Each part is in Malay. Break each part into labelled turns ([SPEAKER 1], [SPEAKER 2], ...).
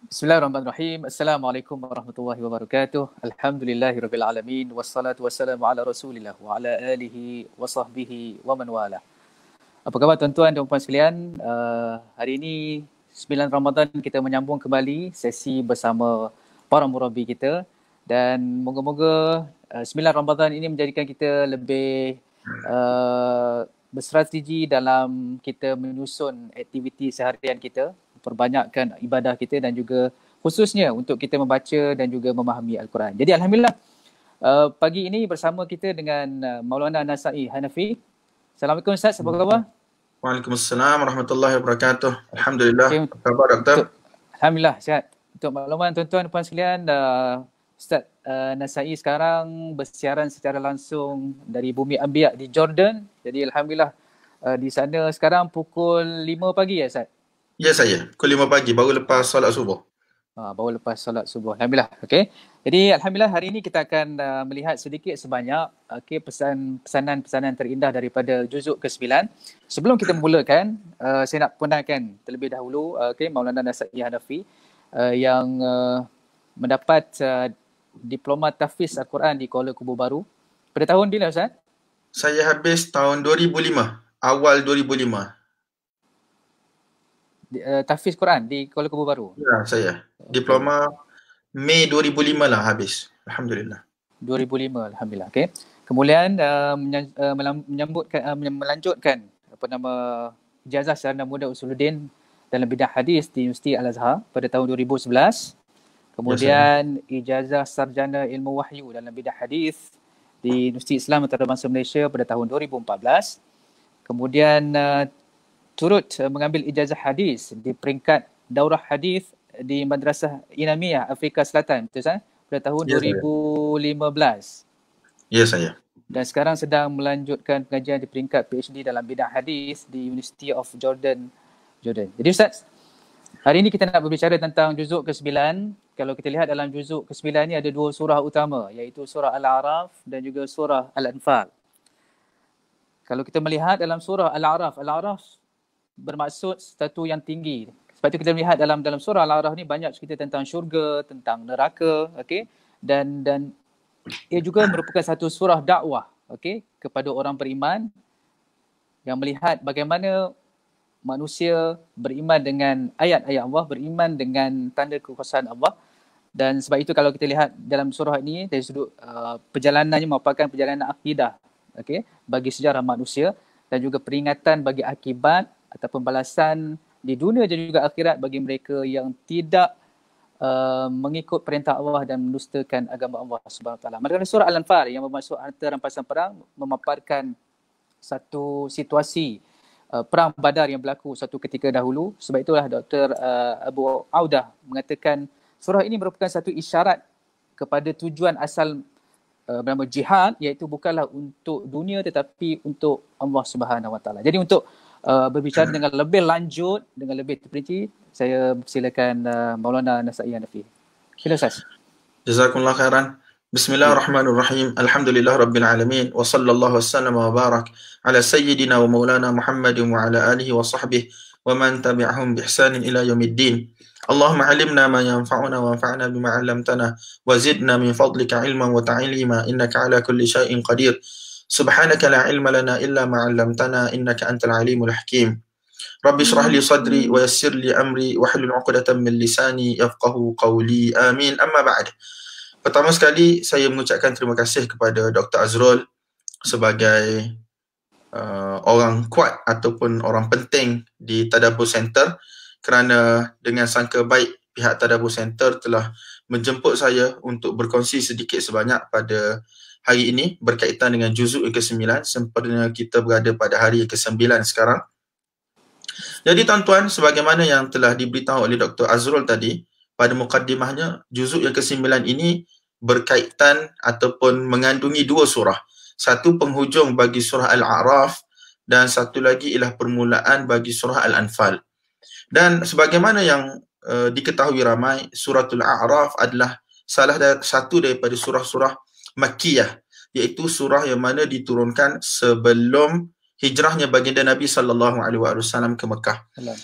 [SPEAKER 1] Bismillahirrahmanirrahim. Assalamualaikum warahmatullahi wabarakatuh. Alhamdulillahirabbil alamin wassalatu wassalamu ala Rasulillah wa ala alihi wa sahbihi wa man wala. Apa khabar tuan-tuan dan puan sekalian? Hari ini 9 Ramadan kita menyambung kembali sesi bersama para murabbi kita dan moga-moga 9 Ramadan ini menjadikan kita lebih berstrategi dalam kita menyusun aktiviti seharian kita, perbanyakkan ibadah kita dan juga khususnya untuk kita membaca dan juga memahami Al-Quran. Jadi Alhamdulillah pagi ini bersama kita dengan Maulana Nasai Hanafi. Assalamualaikum Ustaz, apa khabar?
[SPEAKER 2] Waalaikumsalam warahmatullahi wabarakatuh. Alhamdulillah. Apa khabar Doktor?
[SPEAKER 1] Alhamdulillah, sihat. Untuk makluman tuan-tuan dan puan sekalian, Ustaz Nasai sekarang bersiaran secara langsung dari Bumi Anbiya di Jordan. Jadi Alhamdulillah di sana sekarang pukul 5 pagi ya Ustaz?
[SPEAKER 2] Ya saya, pukul 5 pagi baru lepas solat subuh.
[SPEAKER 1] Baru lepas solat subuh. Alhamdulillah. Okey. Jadi Alhamdulillah hari ini kita akan melihat sedikit sebanyak pesanan-pesanan terindah daripada juzuk ke-9. Sebelum kita memulakan, saya nak kenalkan terlebih dahulu Maulana Nasai Hanafi yang mendapat diploma tahfiz Al-Quran di Kuala Kubu Baru. Pada tahun bila Ustaz?
[SPEAKER 2] Saya habis tahun 2005, awal 2005.
[SPEAKER 1] Tahfiz Quran di Kuala Kubu Baru?
[SPEAKER 2] Ya, saya. Diploma Mei 2005 lah habis. Alhamdulillah.
[SPEAKER 1] 2005, Alhamdulillah. Okay. Kemudian melanjutkan ijazah sarjana muda Usuluddin dalam bidang hadis di Universiti Al-Azhar pada tahun 2011. Kemudian ijazah sarjana ilmu wahyu dalam bidang hadis di Universiti Islam Antarabangsa Malaysia pada tahun 2014. Kemudian turut mengambil ijazah hadis di peringkat daurah hadis di Madrasah Inamiyah Afrika Selatan, betul Ustaz? Pada tahun 2015.
[SPEAKER 2] Ya saya.
[SPEAKER 1] Dan sekarang sedang melanjutkan pengajian di peringkat PhD dalam bidang hadis di University of Jordan. Jadi Ustaz, hari ini kita nak berbicara tentang juzuk ke-9. Kalau kita lihat dalam juzuk ke-9 ni ada dua surah utama, iaitu surah Al-A'raf dan juga surah Al-Anfal. Kalau kita melihat dalam surah Al-A'raf bermaksud satu yang tinggi. Sebab itu kita melihat dalam surah Al-A'raf ni banyak cerita tentang syurga, tentang neraka, okey, dan ia juga merupakan satu surah dakwah, okey, kepada orang beriman yang melihat bagaimana manusia beriman dengan ayat-ayat Allah, beriman dengan tanda kekuasaan Allah. Dan sebab itu kalau kita lihat dalam surah ini dari sudut perjalanannya merupakan perjalanan akidah, okey, bagi sejarah manusia dan juga peringatan bagi akibat ataupun balasan di dunia dan juga akhirat bagi mereka yang tidak mengikut perintah Allah dan mendustakan agama Allah Subhanahu Wa Taala. Manakala surah Al-Anfal yang bermaksud harta rampasan perang memaparkan satu situasi perang Badar yang berlaku satu ketika dahulu. Sebab itulah Dr. Abu Audah mengatakan surah ini merupakan satu isyarat kepada tujuan asal bernama jihad, iaitu bukanlah untuk dunia tetapi untuk Allah Subhanahu Wa Taala. Jadi untuk berbicara dengan lebih lanjut, dengan lebih terperinci, saya silakan Maulana Nasai Hanafi. Sila Ustaz.
[SPEAKER 2] Jazakumullah khairan. Bismillahirrahmanirrahim. Alhamdulillah rabbil alamin wa sallallahu wasallam wa barak ala sayyidina wa maulana Muhammadin wa ala alihi wa sahbihi wa man tabi'ahum bi ihsanin ila yaumiddin. Allahumma 'allimna ma yanfa'una wa anfa'na bima 'allamtana wa zidna min fadlika 'ilman wa ta'lima innaka 'ala kulli syai'in qadir. Subhanaka la ilma lana illa ma 'allamtana innaka antal alimul hakim. Rabbi shrah li sadri wa yassir li amri wa hlul 'uqdatam min lisani yafqahu qawli. Amin. Amma ba'd. Pertama sekali saya mengucapkan terima kasih kepada Dr. Azrul sebagai orang kuat ataupun orang penting di Tadabbur Center, kerana dengan sangka baik pihak Tadabbur Center telah menjemput saya untuk berkongsi sedikit sebanyak pada hari ini berkaitan dengan juzuk yang ke-9 sempena kita berada pada hari yang ke-9 sekarang. Jadi tuan-tuan, sebagaimana yang telah diberitahu oleh Dr. Azrul tadi pada mukaddimahnya, juzuk yang ke-9 ini berkaitan ataupun mengandungi dua surah. Satu penghujung bagi surah Al-A'raf dan satu lagi ialah permulaan bagi surah Al-Anfal. Dan sebagaimana yang diketahui ramai, suratul A'raf adalah salah satu daripada surah-surah Makkiyah, iaitu surah yang mana diturunkan sebelum hijrahnya baginda Nabi sallallahu alaihi wasallam ke Mekah.
[SPEAKER 1] Salam.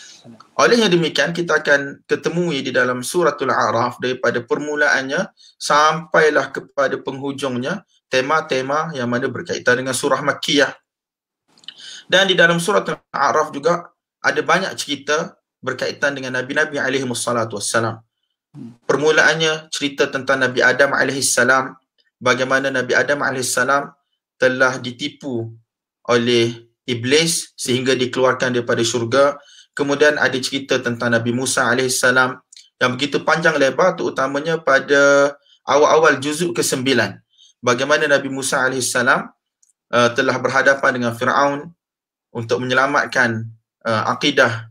[SPEAKER 2] Oleh yang demikian, kita akan ketemui di dalam suratul A'raf daripada permulaannya sampailah kepada penghujungnya tema-tema yang mana berkaitan dengan surah Makkiyah. Dan di dalam suratul A'raf juga ada banyak cerita berkaitan dengan Nabi-Nabi alaihi wassalatu wassalam. Permulaannya cerita tentang Nabi Adam alaihi salam, bagaimana Nabi Adam alaihi salam telah ditipu oleh iblis sehingga dikeluarkan daripada syurga. Kemudian ada cerita tentang Nabi Musa AS yang begitu panjang lebar, terutamanya pada awal-awal juzuk ke-9. Bagaimana Nabi Musa AS telah berhadapan dengan Fir'aun untuk menyelamatkan akidah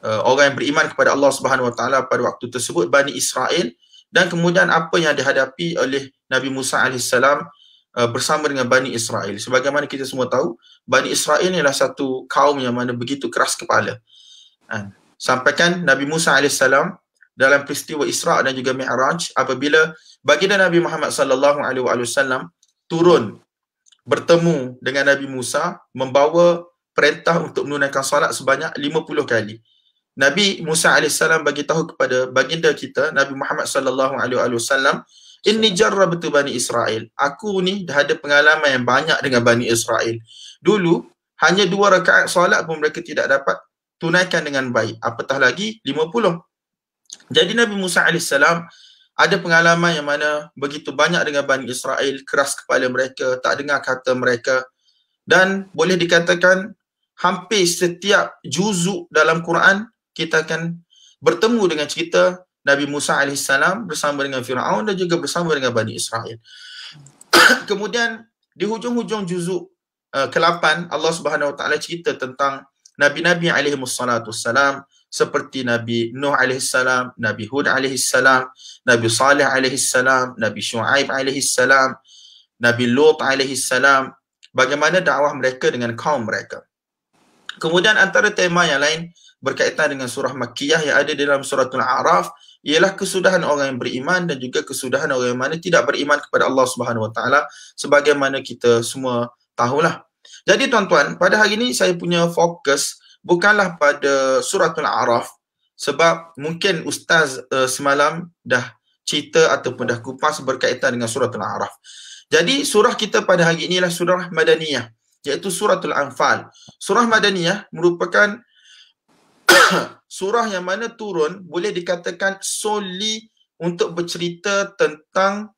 [SPEAKER 2] orang yang beriman kepada Allah Subhanahu Wa Taala pada waktu tersebut, Bani Israel, dan kemudian apa yang dihadapi oleh Nabi Musa AS bersama dengan Bani Israel. Sebagaimana kita semua tahu, Bani Israel ialah satu kaum yang mana begitu keras kepala. Sampaikan Nabi Musa AS dalam peristiwa Isra' dan juga Mi'raj, apabila baginda Nabi Muhammad sallallahu alaihi wasallam turun bertemu dengan Nabi Musa, membawa perintah untuk menunaikan salat sebanyak 50 kali. Nabi Musa AS bagi tahu kepada baginda kita Nabi Muhammad sallallahu alaihi wasallam, inni jarrabtu Bani Israel. Aku ni dah ada pengalaman yang banyak dengan Bani Israel. Dulu hanya 2 rakaat solat pun mereka tidak dapat tunaikan dengan baik, apatah lagi 50. Jadi Nabi Musa AS ada pengalaman yang mana begitu banyak dengan Bani Israel, keras kepala mereka, tak dengar kata mereka, dan boleh dikatakan hampir setiap juzuk dalam Quran kita akan bertemu dengan cerita Nabi Musa AS bersama dengan Fir'aun dan juga bersama dengan Bani Israel. Kemudian di hujung-hujung juzuk ke-8, Allah Subhanahu Wa Taala cerita tentang Nabi-Nabi alaihi wassalatu wassalam, seperti Nabi Nuh alaihi salam, Nabi Hud alaihi salam, Nabi Saleh alaihi salam, Nabi Shu'aib alaihi salam, Nabi Lut alaihi salam, bagaimana dakwah mereka dengan kaum mereka. Kemudian antara tema yang lain berkaitan dengan surah Makkiyah yang ada di dalam suratul A'raf ialah kesudahan orang yang beriman dan juga kesudahan orang yang mana tidak beriman kepada Allah Subhanahu Wa Taala, sebagaimana kita semua tahulah. Jadi tuan-tuan, pada hari ini saya punya fokus bukanlah pada suratul A'raf, sebab mungkin ustaz semalam dah cerita ataupun dah kupas berkaitan dengan suratul A'raf. Jadi surah kita pada hari ini ialah surah Madaniyah, iaitu suratul Anfal. Surah Madaniyah merupakan surah yang mana turun boleh dikatakan solely untuk bercerita tentang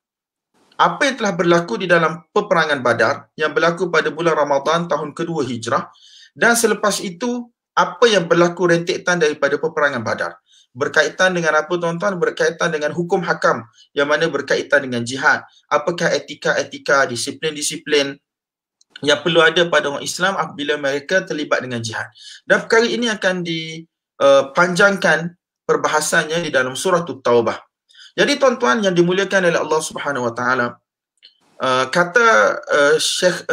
[SPEAKER 2] apa yang telah berlaku di dalam peperangan Badar yang berlaku pada bulan Ramadan tahun kedua Hijrah, dan selepas itu apa yang berlaku rentetan daripada peperangan Badar. Berkaitan dengan apa tuan-tuan? Berkaitan dengan hukum hakam yang mana berkaitan dengan jihad. Apakah etika-etika, disiplin-disiplin yang perlu ada pada orang Islam apabila mereka terlibat dengan jihad. Dan perkara ini akan dipanjangkan perbahasannya di dalam surah Taubah. Jadi tuan-tuan yang dimuliakan oleh Allah Subhanahu Wa Taala, kata Syekh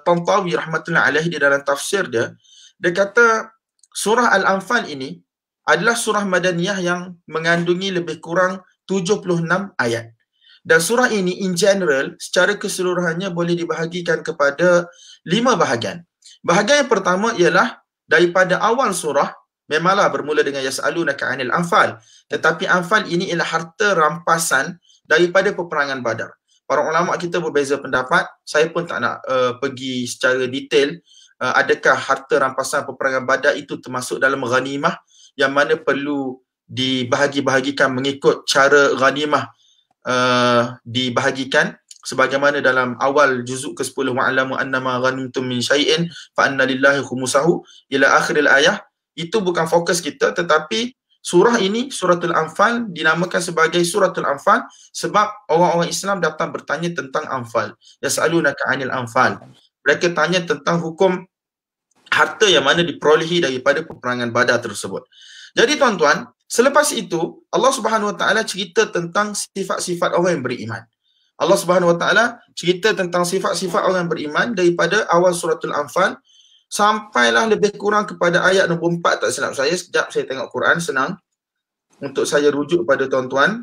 [SPEAKER 2] Tantawi rahmatullahi alaihi di dalam tafsir dia kata surah Al-Anfal ini adalah surah Madaniyah yang mengandungi lebih kurang 76 ayat. Dan surah ini in general secara keseluruhannya boleh dibahagikan kepada 5 bahagian. Bahagian yang pertama ialah daripada awal surah memanglah bermula dengan yas'alunaka 'anil anfal, tetapi anfal ini ialah harta rampasan daripada peperangan Badar. Para ulama kita berbeza pendapat, saya pun tak nak pergi secara detail adakah harta rampasan peperangan Badar itu termasuk dalam ghanimah yang mana perlu dibahagi-bahagikan mengikut cara ghanimah dibahagikan, sebagaimana dalam awal juzuk ke-10 wa'lamu annama ghanimtum min syai'in fa anna lillahi khumusahu ila akhiril ayah. Itu bukan fokus kita, tetapi surah ini, suratul Anfal, dinamakan sebagai suratul Anfal sebab orang-orang Islam datang bertanya tentang Anfal. Yas'alunaka 'anil anfal. Mereka tanya tentang hukum harta yang mana diperolehi daripada peperangan Badar tersebut. Jadi tuan-tuan, selepas itu Allah Subhanahu Wa Taala cerita tentang sifat-sifat orang yang beriman. Allah Subhanahu Wa Taala cerita tentang sifat-sifat orang yang beriman daripada awal suratul Anfal sampailah lebih kurang kepada ayat nombor 4 tak silap saya. Sekejap saya tengok Quran, senang untuk saya rujuk pada tuan-tuan.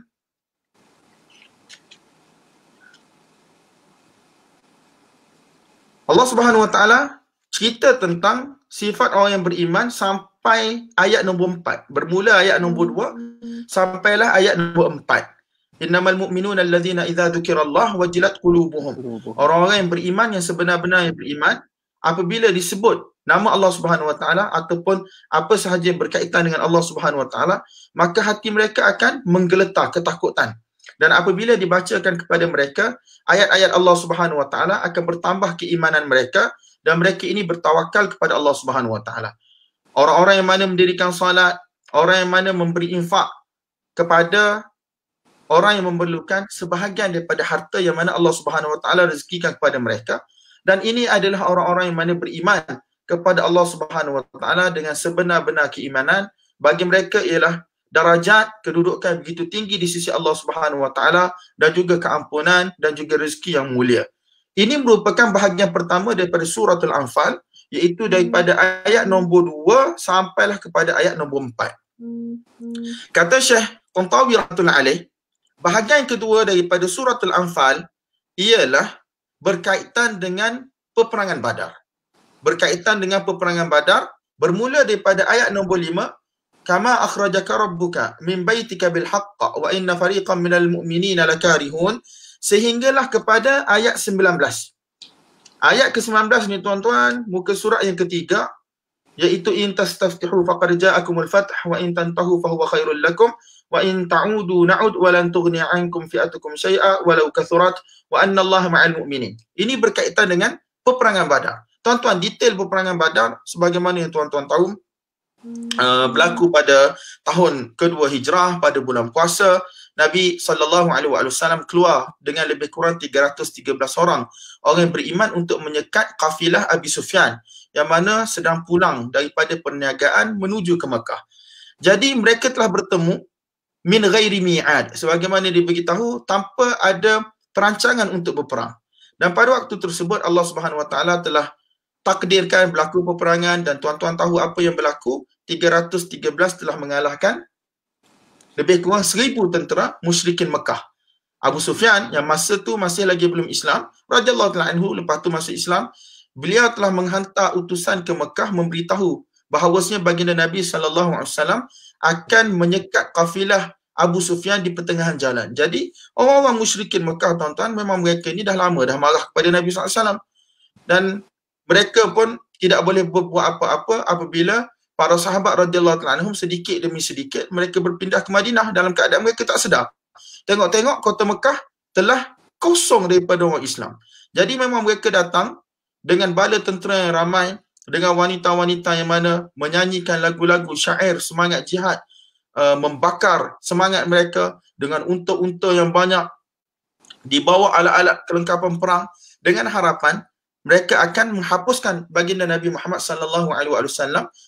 [SPEAKER 2] Allah Subhanahu Wa Taala cerita tentang sifat orang yang beriman sampai ayat nombor 4. Bermula ayat nombor 2 sampailah ayat nombor 4. Innamal mu'minuna allazina idza dzukirallah wajilat qulubuhum. Orang-orang yang beriman, yang sebenar-benar yang beriman, apabila disebut nama Allah Subhanahu Wa Taala ataupun apa sahaja yang berkaitan dengan Allah Subhanahu Wa Taala, maka hati mereka akan menggeletar ketakutan. Dan apabila dibacakan kepada mereka ayat-ayat Allah Subhanahu Wa Taala, akan bertambah keimanan mereka dan mereka ini bertawakal kepada Allah Subhanahu Wa Taala. Orang-orang yang mana mendirikan salat, orang yang mana memberi infak kepada orang yang memerlukan sebahagian daripada harta yang mana Allah Subhanahu Wa Taala rezekikan kepada mereka, dan ini adalah orang-orang yang mana beriman kepada Allah Subhanahu Wa Taala dengan sebenar-benar keimanan. Bagi mereka ialah darajat kedudukan begitu tinggi di sisi Allah Subhanahu Wa Taala dan juga keampunan dan juga rezeki yang mulia. Ini merupakan bahagian pertama daripada suratul Anfal, iaitu daripada ayat nombor 2 sampailah kepada ayat nombor 4. Kata Syekh Tantawi rahmatullahi alaih, bahagian kedua daripada suratul Anfal ialah berkaitan dengan peperangan Badar. Berkaitan dengan peperangan Badar, bermula daripada ayat nombor 5, kama akhrajaka rabbuka min baitika bil haqq wa inna fariqan minal mu'minina lakarihun, sehinggalah kepada ayat 19. Ayat ke-19 ni tuan-tuan, muka surat yang ketiga, iaitu in tastaftihu faqad ja'akumul fath wa in tantahu fahuwa khairul lakum wa in ta'udu na'ud wa lan tughni 'ankum fi'atukum syai'a walau kathurat wa anna Allaha ma'al mu'minin. Ini berkaitan dengan peperangan Badar. Tuan-tuan, detail peperangan Badar sebagaimana yang tuan-tuan tahu, berlaku pada tahun kedua Hijrah, pada bulan puasa. Nabi SAW keluar dengan lebih kurang 313 orang yang beriman untuk menyekat kafilah Abi Sufyan yang mana sedang pulang daripada perniagaan menuju ke Mekah. Jadi mereka telah bertemu min ghairi mi'ad, sebagaimana diberitahu tanpa ada perancangan untuk berperang. Dan pada waktu tersebut Allah Subhanahu Wa Taala telah takdirkan berlaku peperangan, dan tuan-tuan tahu apa yang berlaku. 313 telah mengalahkan lebih kurang 1000 tentera musyrikin Mekah. Abu Sufyan yang masa tu masih lagi belum Islam, radhiyallahu ta'ala anhu, lepas tu masuk Islam, beliau telah menghantar utusan ke Mekah memberitahu bahawasanya baginda Nabi SAW akan menyekat kafilah Abu Sufyan di pertengahan jalan. Jadi orang-orang musyrikin Mekah, tuan-tuan, memang mereka ni dah lama dah marah kepada Nabi SAW, dan mereka pun tidak boleh berbuat apa-apa apabila para sahabat radhiyallahu ta'ala anhum sedikit demi sedikit mereka berpindah ke Madinah dalam keadaan mereka tak sedar. Tengok-tengok kota Mekah telah kosong daripada orang Islam. Jadi memang mereka datang dengan bala tentera yang ramai, dengan wanita-wanita yang mana menyanyikan lagu-lagu syair semangat jihad, membakar semangat mereka dengan unta-unta yang banyak, dibawa alat-alat kelengkapan perang, dengan harapan mereka akan menghapuskan baginda Nabi Muhammad SAW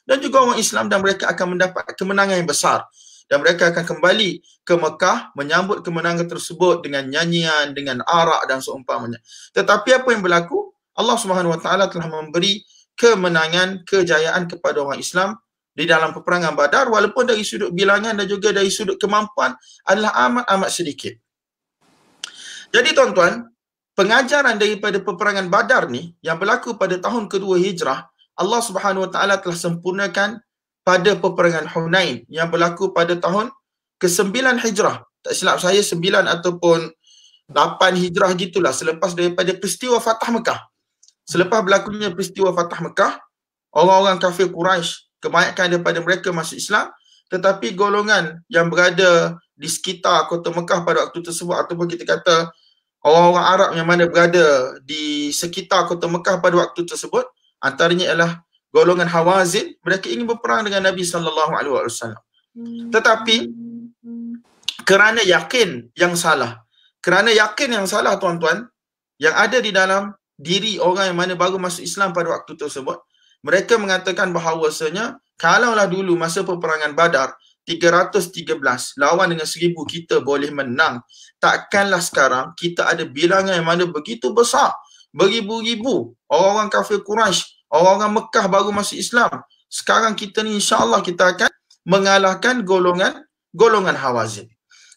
[SPEAKER 2] dan juga orang Islam, dan mereka akan mendapat kemenangan yang besar. Dan mereka akan kembali ke Mekah menyambut kemenangan tersebut dengan nyanyian, dengan arak dan seumpamanya. Tetapi apa yang berlaku? Allah Subhanahu Wa Taala telah memberi kemenangan, kejayaan kepada orang Islam di dalam peperangan Badar, walaupun dari sudut bilangan dan juga dari sudut kemampuan adalah amat-amat sedikit. Jadi tuan-tuan, pengajaran daripada peperangan Badar ni yang berlaku pada tahun kedua Hijrah, Allah Subhanahu Wa Taala telah sempurnakan pada peperangan Hunain yang berlaku pada tahun ke-9 Hijrah. Tak silap saya 9 ataupun 8 Hijrah gitulah, selepas daripada peristiwa Fatah Mekah. Selepas berlakunya peristiwa Fatah Mekah, orang-orang kafir Quraisy, kebanyakan daripada mereka masuk Islam, tetapi golongan yang berada di sekitar kota Mekah pada waktu tersebut, ataupun kita kata orang-orang Arab yang mana berada di sekitar kota Mekah pada waktu tersebut, antaranya ialah golongan Hawazin, mereka ingin berperang dengan Nabi SAW. Tetapi kerana yakin yang salah, tuan-tuan, yang ada di dalam diri orang yang mana baru masuk Islam pada waktu tersebut, mereka mengatakan bahawasanya kalaulah dulu masa peperangan Badar 313 lawan dengan 1000 kita boleh menang, takkanlah sekarang kita ada bilangan yang mana begitu besar, beribu-ribu orang-orang kafir Quraisy, orang-orang Mekah baru masuk Islam. Sekarang kita ni insya-Allah kita akan mengalahkan golongan Hawazin.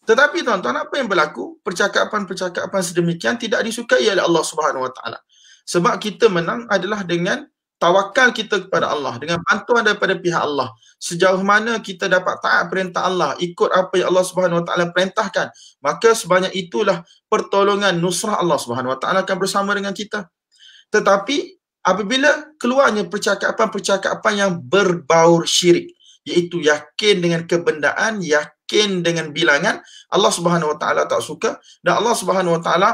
[SPEAKER 2] Tetapi tuan-tuan, apa yang berlaku? Percakapan-percakapan sedemikian tidak disukai oleh Allah Subhanahu Wa Taala. Sebab kita menang adalah dengan tawakal kita kepada Allah, dengan bantuan daripada pihak Allah, sejauh mana kita dapat taat perintah Allah, ikut apa yang Allah Subhanahu Wa Taala perintahkan, maka sebanyak itulah pertolongan nusrah Allah Subhanahu Wa Taala akan bersama dengan kita. Tetapi apabila keluarnya percakapan-percakapan yang berbaur syirik, iaitu yakin dengan kebendaan, yakin dengan bilangan, Allah Subhanahu Wa Taala tak suka, dan Allah Subhanahu Wa Taala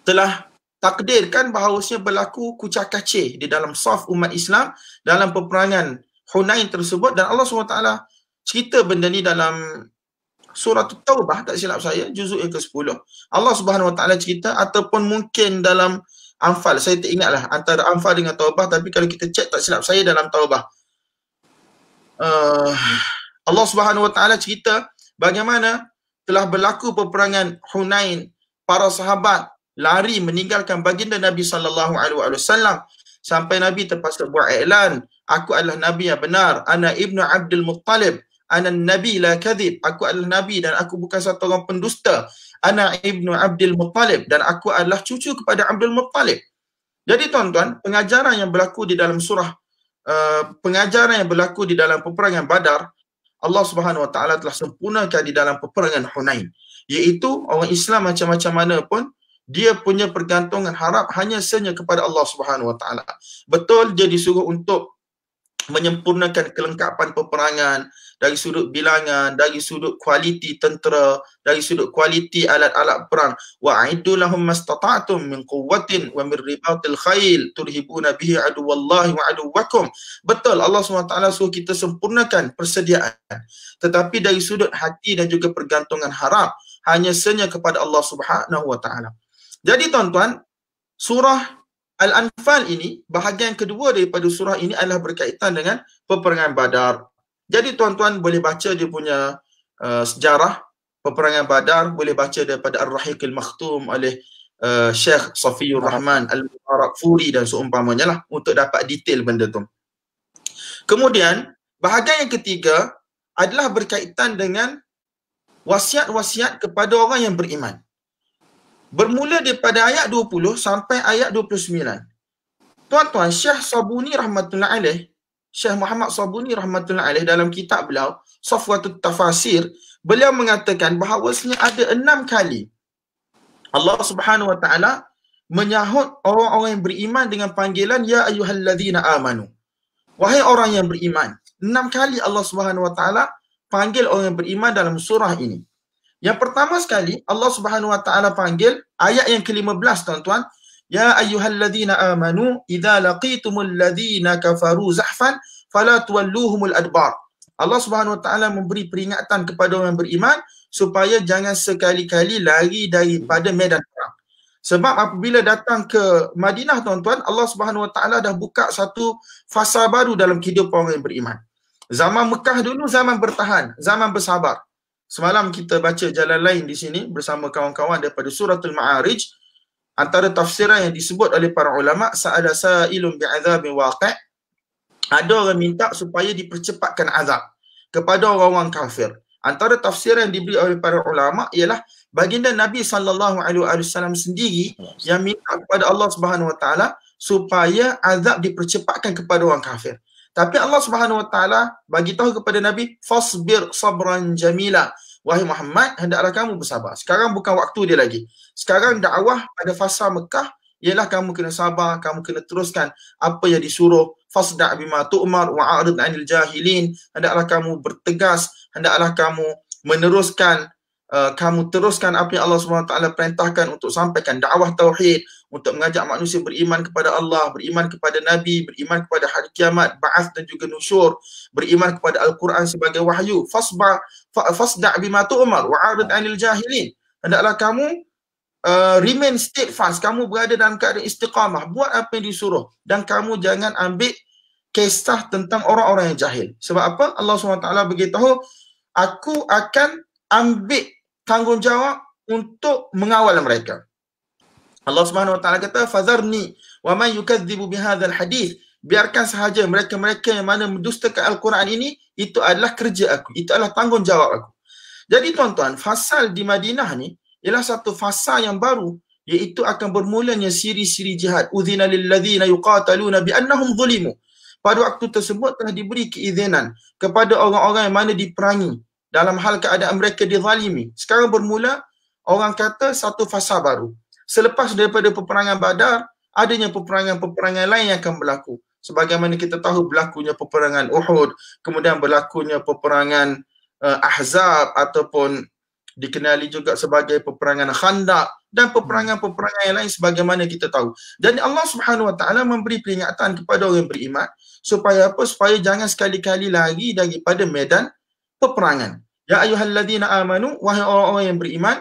[SPEAKER 2] telah takdirkan bahawasanya berlaku kucak kacir di dalam saf umat Islam dalam peperangan Hunain tersebut. Dan Allah SWT cerita benda ni dalam surah Taubah, tak silap saya, juzuk yang ke-10. Allah Subhanahu Wa Taala cerita, ataupun mungkin dalam Anfal, saya tak ingatlah antara Anfal dengan Taubah, tapi kalau kita cek tak silap saya dalam Taubah, Allah Subhanahu Wa Taala cerita bagaimana telah berlaku peperangan Hunain, para sahabat lari meninggalkan baginda Nabi SAW, sampai Nabi terpaksa buat iklan, aku adalah Nabi yang benar, ana ibnu Abdul Muttalib, ana Nabi la kadhib, aku adalah Nabi dan aku bukan satu orang pendusta, ana ibnu Abdul Muttalib, dan aku adalah cucu kepada Abdul Muttalib. Jadi tuan-tuan, pengajaran yang berlaku di dalam pengajaran yang berlaku di dalam peperangan Badar, Allah Subhanahu Wa Taala telah sempurnakan di dalam peperangan Hunain, iaitu orang Islam macam-macam mana pun, dia punya pergantungan harap hanya sahaja kepada Allah Subhanahu Wa Taala. Betul dia disuruh untuk menyempurnakan kelengkapan peperangan dari sudut bilangan, dari sudut kualiti tentera, dari sudut kualiti alat-alat perang. Wa'iddu lahum mastata'tum min quwwatin wa min ribatil khail turhibuna bihi aduwallahi wa aduwwakum. Betul, Allah SWT suruh kita sempurnakan persediaan. Tetapi dari sudut hati dan juga pergantungan harap hanya sahaja kepada Allah Subhanahu Wa Taala. Jadi tuan-tuan, surah Al-Anfal ini, bahagian kedua daripada surah ini adalah berkaitan dengan peperangan Badar. Jadi tuan-tuan boleh baca dia punya sejarah peperangan Badar, boleh baca daripada Ar-Rahiq Al-Makhtum oleh Syekh Safiyur Rahman Al-Mubarakfuri dan seumpamanya lah, untuk dapat detail benda tu. Kemudian, bahagian yang ketiga adalah berkaitan dengan wasiat-wasiat kepada orang yang beriman. Bermula daripada ayat 20 sampai ayat 29. Tuan-tuan, Syekh Sabuni rahmatullah alaih, Syekh Muhammad Sabuni rahmatullah alaih, dalam kitab beliau Safwatut Tafasir, beliau mengatakan bahawasanya ada 6 kali Allah Subhanahu Wa Taala menyahut orang-orang yang beriman dengan panggilan ya ayyuhalladzina amanu. Wahai orang yang beriman. 6 kali Allah Subhanahu Wa Taala panggil orang yang beriman dalam surah ini. Yang pertama sekali Allah Subhanahu Wa Taala panggil ayat yang ke-15 tuan-tuan, ya ayyuhalladzina amanu idza laqitumul ladzina kafaru zahfan fala tuwalluhumul adbar. Allah Subhanahu Wa Taala memberi peringatan kepada orang beriman supaya jangan sekali-kali lari daripada medan perang. Sebab apabila datang ke Madinah tuan-tuan, Allah Subhanahu Wa Taala dah buka satu fasa baru dalam kehidupan orang yang beriman. Zaman Mekah dulu zaman bertahan, zaman bersabar. Semalam kita baca jalan lain di sini bersama kawan-kawan daripada Suratul Ma'arij. Antara tafsiran yang disebut oleh para ulama, sa'ala sa'ilun bi'adzabin waqi', ada orang minta supaya dipercepatkan azab kepada orang-orang kafir. Antara tafsiran yang diberi oleh para ulama ialah baginda Nabi SAW sendiri yang minta kepada Allah Subhanahu Wa Taala supaya azab dipercepatkan kepada orang kafir. Tapi Allah Subhanahu Wa Taala bagi tahu kepada Nabi, fasbir sabran jamila. Wahai Muhammad, hendaklah kamu bersabar. Sekarang bukan waktu dia lagi. Sekarang dakwah pada fasa Mekah ialah kamu kena sabar, kamu kena teruskan apa yang disuruh. Fasda' bima tu'mar wa'arid 'anil jahilin. Hendaklah kamu bertegas, hendaklah kamu meneruskan teruskan apa yang Allah SWT perintahkan untuk sampaikan dakwah tauhid, untuk mengajak manusia beriman kepada Allah, beriman kepada Nabi, beriman kepada hari kiamat, ba'ath dan juga nusyur, beriman kepada Al-Quran sebagai wahyu. Fasda' bima tu'mar wa'arid 'anil jahilin. Hendaklah kamu remain steadfast, kamu berada dalam keadaan istiqamah, buat apa yang disuruh, dan kamu jangan ambil kisah tentang orang-orang yang jahil. Sebab apa? Allah SWT beritahu, aku akan ambil tanggungjawab untuk mengawal mereka. Allah Subhanahu Wa Taala kata, fadharni wa man yukadzibu bihadzal hadis, biarkan sahaja mereka-mereka yang mana mendustakan Al-Quran ini, itu adalah kerja aku, itu adalah tanggungjawab aku. Jadi tuan-tuan, fasa di Madinah ni ialah satu fasa yang baru, iaitu akan bermulanya siri-siri jihad. Udhina lilladzina yuqataluna biannahum zulimu. Pada waktu tersebut telah diberi keizinan kepada orang-orang yang mana diperangi dalam hal keadaan mereka dizalimi. Sekarang bermula orang kata satu fasa baru. Selepas daripada peperangan Badar, adanya peperangan-peperangan lain yang akan berlaku. Sebagaimana kita tahu berlakunya peperangan Uhud, kemudian berlakunya peperangan Ahzab ataupun dikenali juga sebagai peperangan Khandaq dan peperangan-peperangan yang lain sebagaimana kita tahu. Dan Allah Subhanahu Wa Taala memberi peringatan kepada orang yang beriman supaya apa? Supaya jangan sekali-kali lari daripada medan peperangan. Ya ayyuhalladzina amanu, wahai orang-orang yang beriman,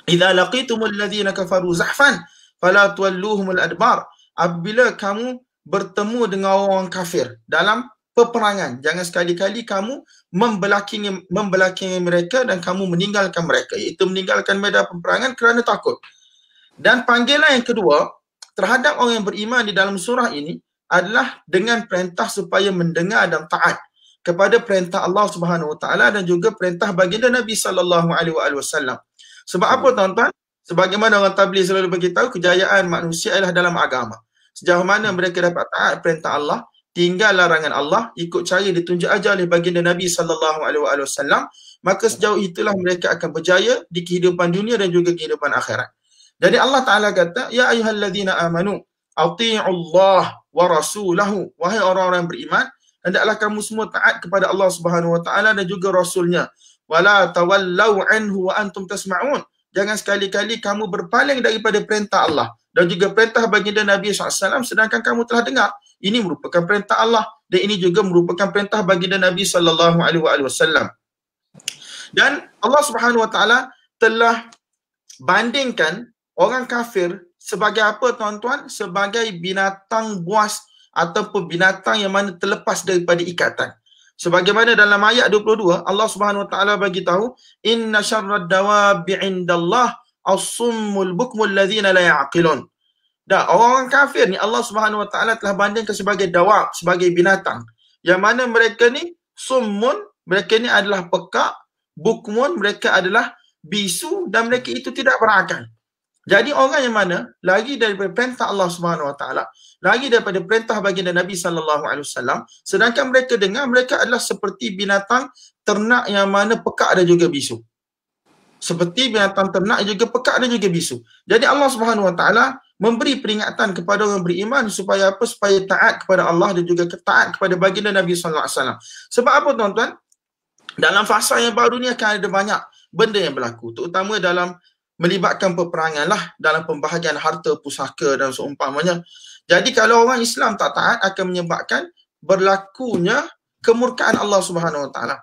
[SPEAKER 2] idza laqitumul ladzina kafaru zahfan fala tuwalluhumul adbar. Apabila kamu bertemu dengan orang kafir dalam peperangan, jangan sekali-kali kamu membelakangi mereka dan kamu meninggalkan mereka, iaitu meninggalkan medan peperangan kerana takut. Dan panggilan yang kedua terhadap orang yang beriman di dalam surah ini adalah dengan perintah supaya mendengar dan taat kepada perintah Allah Subhanahu Wa Taala dan juga perintah baginda Nabi sallallahu alaihi wasallam. Sebab apa tuan-tuan? Sebagaimana orang tabligh selalu beritahu, kejayaan manusia adalah dalam agama. Sejauh mana mereka dapat taat perintah Allah, tinggal larangan Allah, ikut cara ditunjuk ajar oleh baginda Nabi sallallahu alaihi wasallam, maka sejauh itulah mereka akan berjaya di kehidupan dunia dan juga kehidupan akhirat. Jadi Allah Taala kata, ya ayyuhalladzina amanu atii'ullah wa rasulahu, wahai orang-orang yang beriman, hendaklah kamu semua taat kepada Allah Subhanahu Wa Taala dan juga rasulnya. Wala tawallau anhu wa antum tasma'un. Jangan sekali-kali kamu berpaling daripada perintah Allah dan juga perintah baginda Nabi SAW sedangkan kamu telah dengar. Ini merupakan perintah Allah dan ini juga merupakan perintah baginda Nabi SAW. Dan Allah Subhanahu Wa Taala telah bandingkan orang kafir sebagai apa tuan-tuan? Sebagai binatang buas ataupun binatang yang mana terlepas daripada ikatan. Sebagaimana dalam ayat 22, Allah Subhanahu Wa Taala bagi tahu, inna syarrad dawabi 'indallah as-summul bukmul ladzina la ya'qilun. Dah, orang-orang kafir ni Allah Subhanahu Wa Taala telah bandingkan sebagai dawab, sebagai binatang. Yang mana mereka ni summun, mereka ni adalah pekak, bukmun, mereka adalah bisu dan mereka itu tidak berakal. Jadi orang yang mana lagi daripada perintah Allah Subhanahu Wa Taala, lagi daripada perintah baginda Nabi sallallahu alaihi wasallam, sedangkan mereka dengar mereka adalah seperti binatang ternak yang mana pekak dan juga bisu. Seperti binatang ternak juga pekak dan juga bisu. Jadi Allah Subhanahu Wa Taala memberi peringatan kepada orang beriman supaya apa? Supaya taat kepada Allah dan juga taat kepada baginda Nabi sallallahu alaihi wasallam. Sebab apa tuan-tuan? Dalam fasa yang baru ni akan ada banyak benda yang berlaku, terutama dalam melibatkan peperangan lah, dalam pembahagian harta pusaka dan seumpamanya. Jadi kalau orang Islam tak taat akan menyebabkan berlakunya kemurkaan Allah Subhanahu Wa Taala.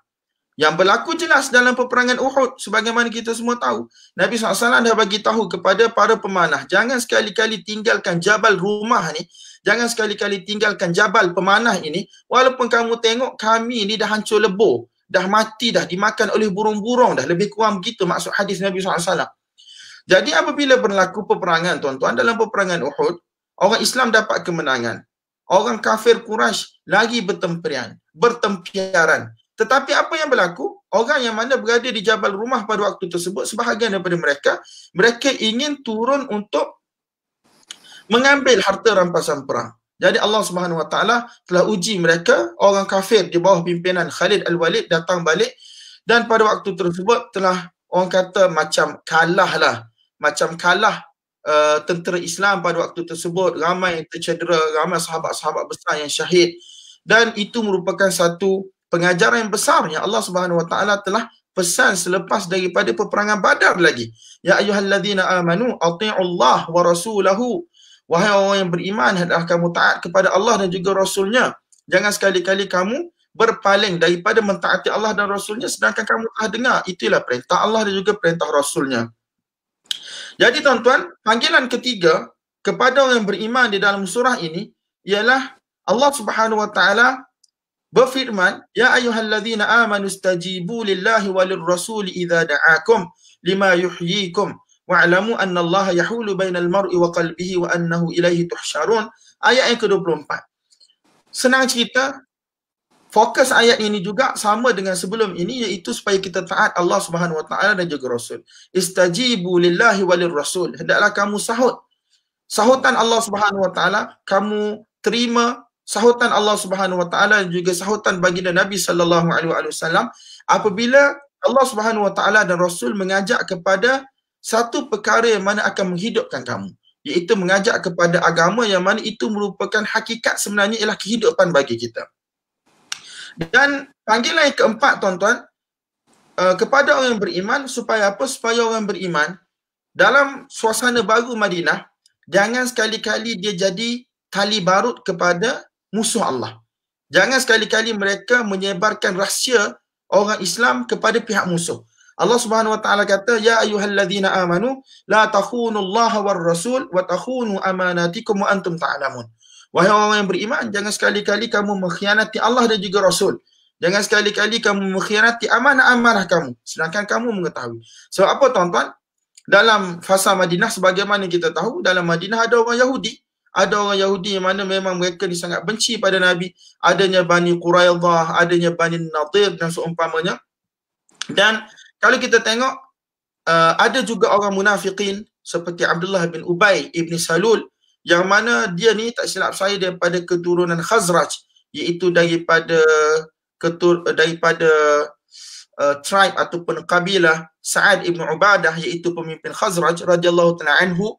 [SPEAKER 2] Yang berlaku jelas dalam peperangan Uhud sebagaimana kita semua tahu. Nabi SAW dah bagi tahu kepada para pemanah, jangan sekali-kali tinggalkan Jabal Rumah ni, jangan sekali-kali tinggalkan Jabal pemanah ini, walaupun kamu tengok kami ni dah hancur lebur, dah mati, dah dimakan oleh burung-burung dah, lebih kurang begitu maksud hadis Nabi SAW. Jadi apabila berlaku peperangan tuan-tuan, dalam peperangan Uhud, orang Islam dapat kemenangan. Orang kafir Quraisy lagi bertempiaran. Tetapi apa yang berlaku? Orang yang mana berada di Jabal Rumah pada waktu tersebut, sebahagian daripada mereka ingin turun untuk mengambil harta rampasan perang. Jadi Allah Subhanahu Wa Taala telah uji mereka, orang kafir di bawah pimpinan Khalid Al-Walid datang balik dan pada waktu tersebut telah orang kata macam kalah tentera Islam pada waktu tersebut, ramai yang tercedera, ramai sahabat-sahabat besar yang syahid, dan itu merupakan satu pengajaran yang besar yang Allah Subhanahu Wa Taala telah pesan selepas daripada peperangan Badar lagi. Ya ayyuhalladzina amanu atii'ullah wa rasulahu, wahai orang yang beriman, hendaklah kamu taat kepada Allah dan juga Rasulnya. Jangan sekali-kali kamu berpaling daripada mentaati Allah dan Rasulnya sedangkan kamu telah dengar. Itulah perintah Allah dan juga perintah Rasulnya. Jadi tuan-tuan, panggilan ketiga kepada orang yang beriman di dalam surah ini ialah Allah Subhanahu Wa Taala berfirman, ya ayyuhalladzina amanu istajibu lillahi walir rasuli idza da'akum lima yuhyikum wa'lamu anna Allah yahulu bainal mar'i wa qalbihi wa annahu ilaihi tuhsyarun. Ayat yang ke-24. Senang cerita, fokus ayat ini juga sama dengan sebelum ini, iaitu supaya kita taat Allah Subhanahu Wa Taala dan juga Rasul. Istajibu lillahi walir rasul. Hendaklah kamu sahut sahutan Allah Subhanahu Wa Taala, kamu terima sahutan Allah Subhanahu Wa Taala dan juga sahutan baginda Nabi sallallahu alaihi wasallam apabila Allah Subhanahu Wa Taala dan Rasul mengajak kepada satu perkara yang mana akan menghidupkan kamu, iaitu mengajak kepada agama yang mana itu merupakan hakikat sebenarnya ialah kehidupan bagi kita. Dan panggilan yang keempat, tuan-tuan, kepada orang yang beriman, supaya apa? Supaya orang beriman dalam suasana baru Madinah, jangan sekali-kali dia jadi tali barut kepada musuh Allah. Jangan sekali-kali mereka menyebarkan rahsia orang Islam kepada pihak musuh. Allah Subhanahu Wa Taala kata, ya ayyuhallazina amanu la takhunullaha war rasul wa takhunu amanatikum wa antum ta'lamun. Wahai orang yang beriman, jangan sekali-kali kamu mengkhianati Allah dan juga Rasul. Jangan sekali-kali kamu mengkhianati amanah-amanah kamu sedangkan kamu mengetahui. Sebab apa, tuan-tuan? Dalam fasa Madinah, sebagaimana kita tahu, dalam Madinah ada orang Yahudi. Ada orang Yahudi yang mana memang mereka ni sangat benci pada Nabi. Adanya Bani Quraidah, adanya Bani Nadir dan seumpamanya. Dan kalau kita tengok, ada juga orang munafiqin seperti Abdullah bin Ubay ibn Salul, yang mana dia ni tak silap saya daripada keturunan Khazraj, iaitu daripada tribe ataupun kabilah Sa'ad ibn Ubadah, iaitu pemimpin Khazraj radhiyallahu ta'ala anhu.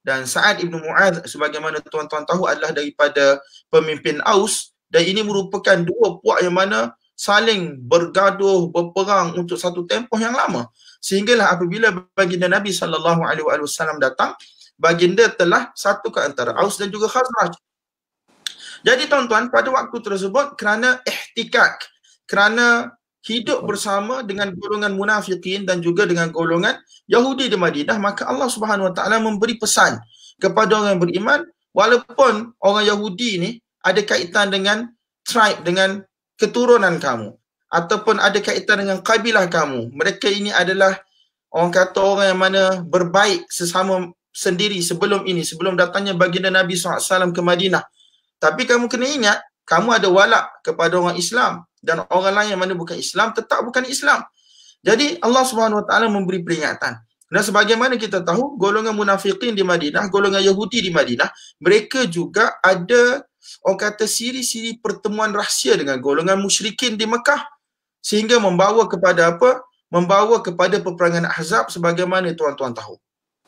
[SPEAKER 2] Dan Sa'ad ibn Mu'adh, sebagaimana tuan-tuan tahu, adalah daripada pemimpin Aus. Dan ini merupakan dua puak yang mana saling bergaduh, berperang untuk satu tempoh yang lama. Sehinggalah apabila baginda Nabi sallallahu alaihi wasallam datang, baginda telah satukan antara Aus dan juga Khazraj. Jadi tuan-tuan, pada waktu tersebut kerana ihtikak, kerana hidup bersama dengan golongan munafikin dan juga dengan golongan Yahudi di Madinah, maka Allah Subhanahu Wa Taala memberi pesan kepada orang yang beriman, walaupun orang Yahudi ni ada kaitan dengan tribe, dengan keturunan kamu, ataupun ada kaitan dengan kabilah kamu, mereka ini adalah orang kata orang yang mana berbaik sesama sendiri sebelum ini, sebelum datangnya baginda Nabi SAW ke Madinah. Tapi kamu kena ingat, kamu ada walak kepada orang Islam, dan orang lain yang mana bukan Islam tetap bukan Islam. Jadi Allah Subhanahu Wa Taala memberi peringatan. Dan sebagaimana kita tahu, golongan munafiqin di Madinah, golongan Yahudi di Madinah, mereka juga ada orang kata siri-siri pertemuan rahsia dengan golongan musyrikin di Mekah, sehingga membawa kepada apa? Membawa kepada peperangan Ahzab sebagaimana tuan-tuan tahu.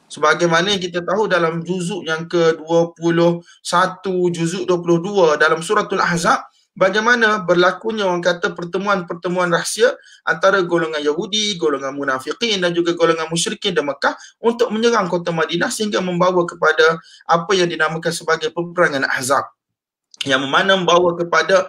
[SPEAKER 2] Sebagaimana yang kita tahu dalam juzuk yang ke-21, juzuk 22 dalam suratul Ahzab, bagaimana berlakunya orang kata pertemuan-pertemuan rahsia antara golongan Yahudi, golongan munafiqin dan juga golongan musyrikin di Mekah untuk menyerang kota Madinah, sehingga membawa kepada apa yang dinamakan sebagai peperangan Ahzab, yang mana membawa kepada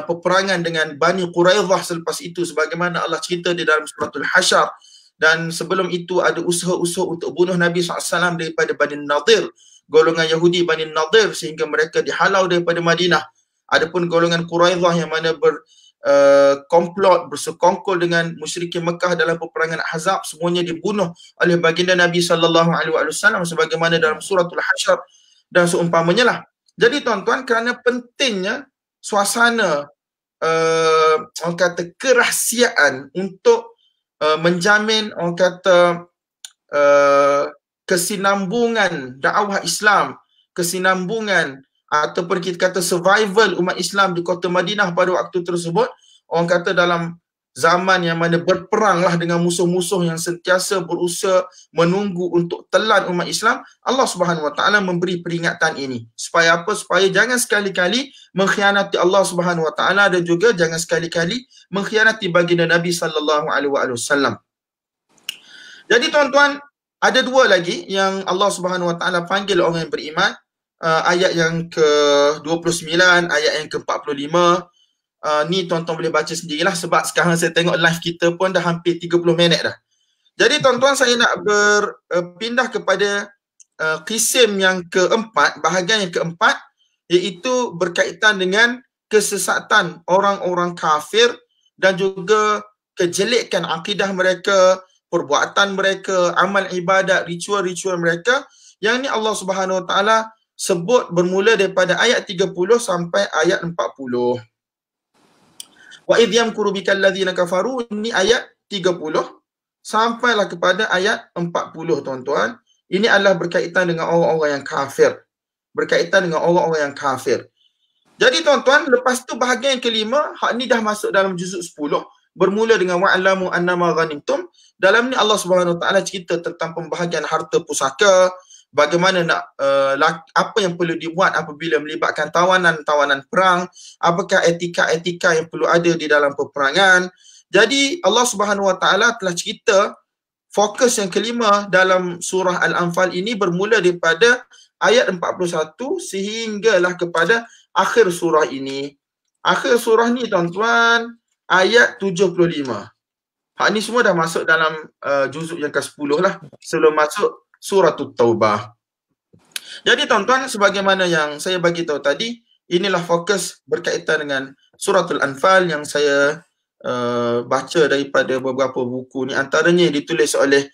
[SPEAKER 2] peperangan dengan Bani Quraidah selepas itu, sebagaimana Allah cerita di dalam suratul Hasyr. Dan sebelum itu ada usaha-usaha untuk bunuh Nabi SAW daripada Bani Nadir, golongan Yahudi Bani Nadir, sehingga mereka dihalau daripada Madinah. Adapun golongan Quraidah yang mana berkomplot, bersekongkol dengan musyrikin Mekah dalam peperangan Ahzab, semuanya dibunuh oleh baginda Nabi SAW sebagaimana dalam suratul Hasyr dan seumpamanya lah. Jadi tuan-tuan, kerana pentingnya suasana orang kata kerahsiaan untuk menjamin orang kata kesinambungan dakwah Islam, kesinambungan ataupun kita kata survival umat Islam di kota Madinah pada waktu tersebut, orang kata dalam zaman yang mana berperanglah dengan musuh-musuh yang sentiasa berusaha menunggu untuk telan umat Islam, Allah Subhanahu Wa Taala memberi peringatan ini. Supaya apa? Supaya jangan sekali-kali mengkhianati Allah Subhanahu Wa Taala dan juga jangan sekali-kali mengkhianati baginda Nabi sallallahu alaihi wasallam. Jadi tuan-tuan, ada dua lagi yang Allah Subhanahu Wa Taala panggil orang yang beriman, ayat yang ke-29, ayat yang ke-45. Ni tuan-tuan boleh baca sendirilah, sebab sekarang saya tengok live kita pun dah hampir 30 minit dah. Jadi tuan-tuan, saya nak berpindah kepada kisim yang keempat, bahagian yang keempat, iaitu berkaitan dengan kesesatan orang-orang kafir dan juga kejelekan akidah mereka, perbuatan mereka, amal ibadat, ritual-ritual mereka, yang ni Allah Subhanahu Wa Taala sebut bermula daripada ayat 30 sampai ayat 40. Wa idh yamkuru bikal ladzina kafaru, ini ayat 30 sampailah kepada ayat 40 tuan-tuan. Ini adalah berkaitan dengan orang-orang yang kafir. Berkaitan dengan orang-orang yang kafir. Jadi tuan-tuan, lepas tu bahagian yang kelima, hak ni dah masuk dalam juzuk 10. Bermula dengan wa'lamu annama ghanimtum. Dalam ni Allah Subhanahu Wa Taala cerita tentang pembahagian harta pusaka, bagaimana nak apa yang perlu dibuat apabila melibatkan tawanan-tawanan perang, apakah etika-etika yang perlu ada di dalam peperangan. Jadi Allah Subhanahu Wa Taala telah cerita fokus yang kelima dalam surah Al-Anfal ini bermula daripada ayat 41 sehinggalah kepada akhir surah ini. Akhir surah ni tuan-tuan ayat 75. Hak ni semua dah masuk dalam juzuk yang ke-10 lah, sebelum masuk Suratul Taubah. Jadi tuan-tuan, sebagaimana yang saya bagi tahu tadi, inilah fokus berkaitan dengan Suratul Anfal yang saya baca daripada beberapa buku ni. Antaranya ditulis oleh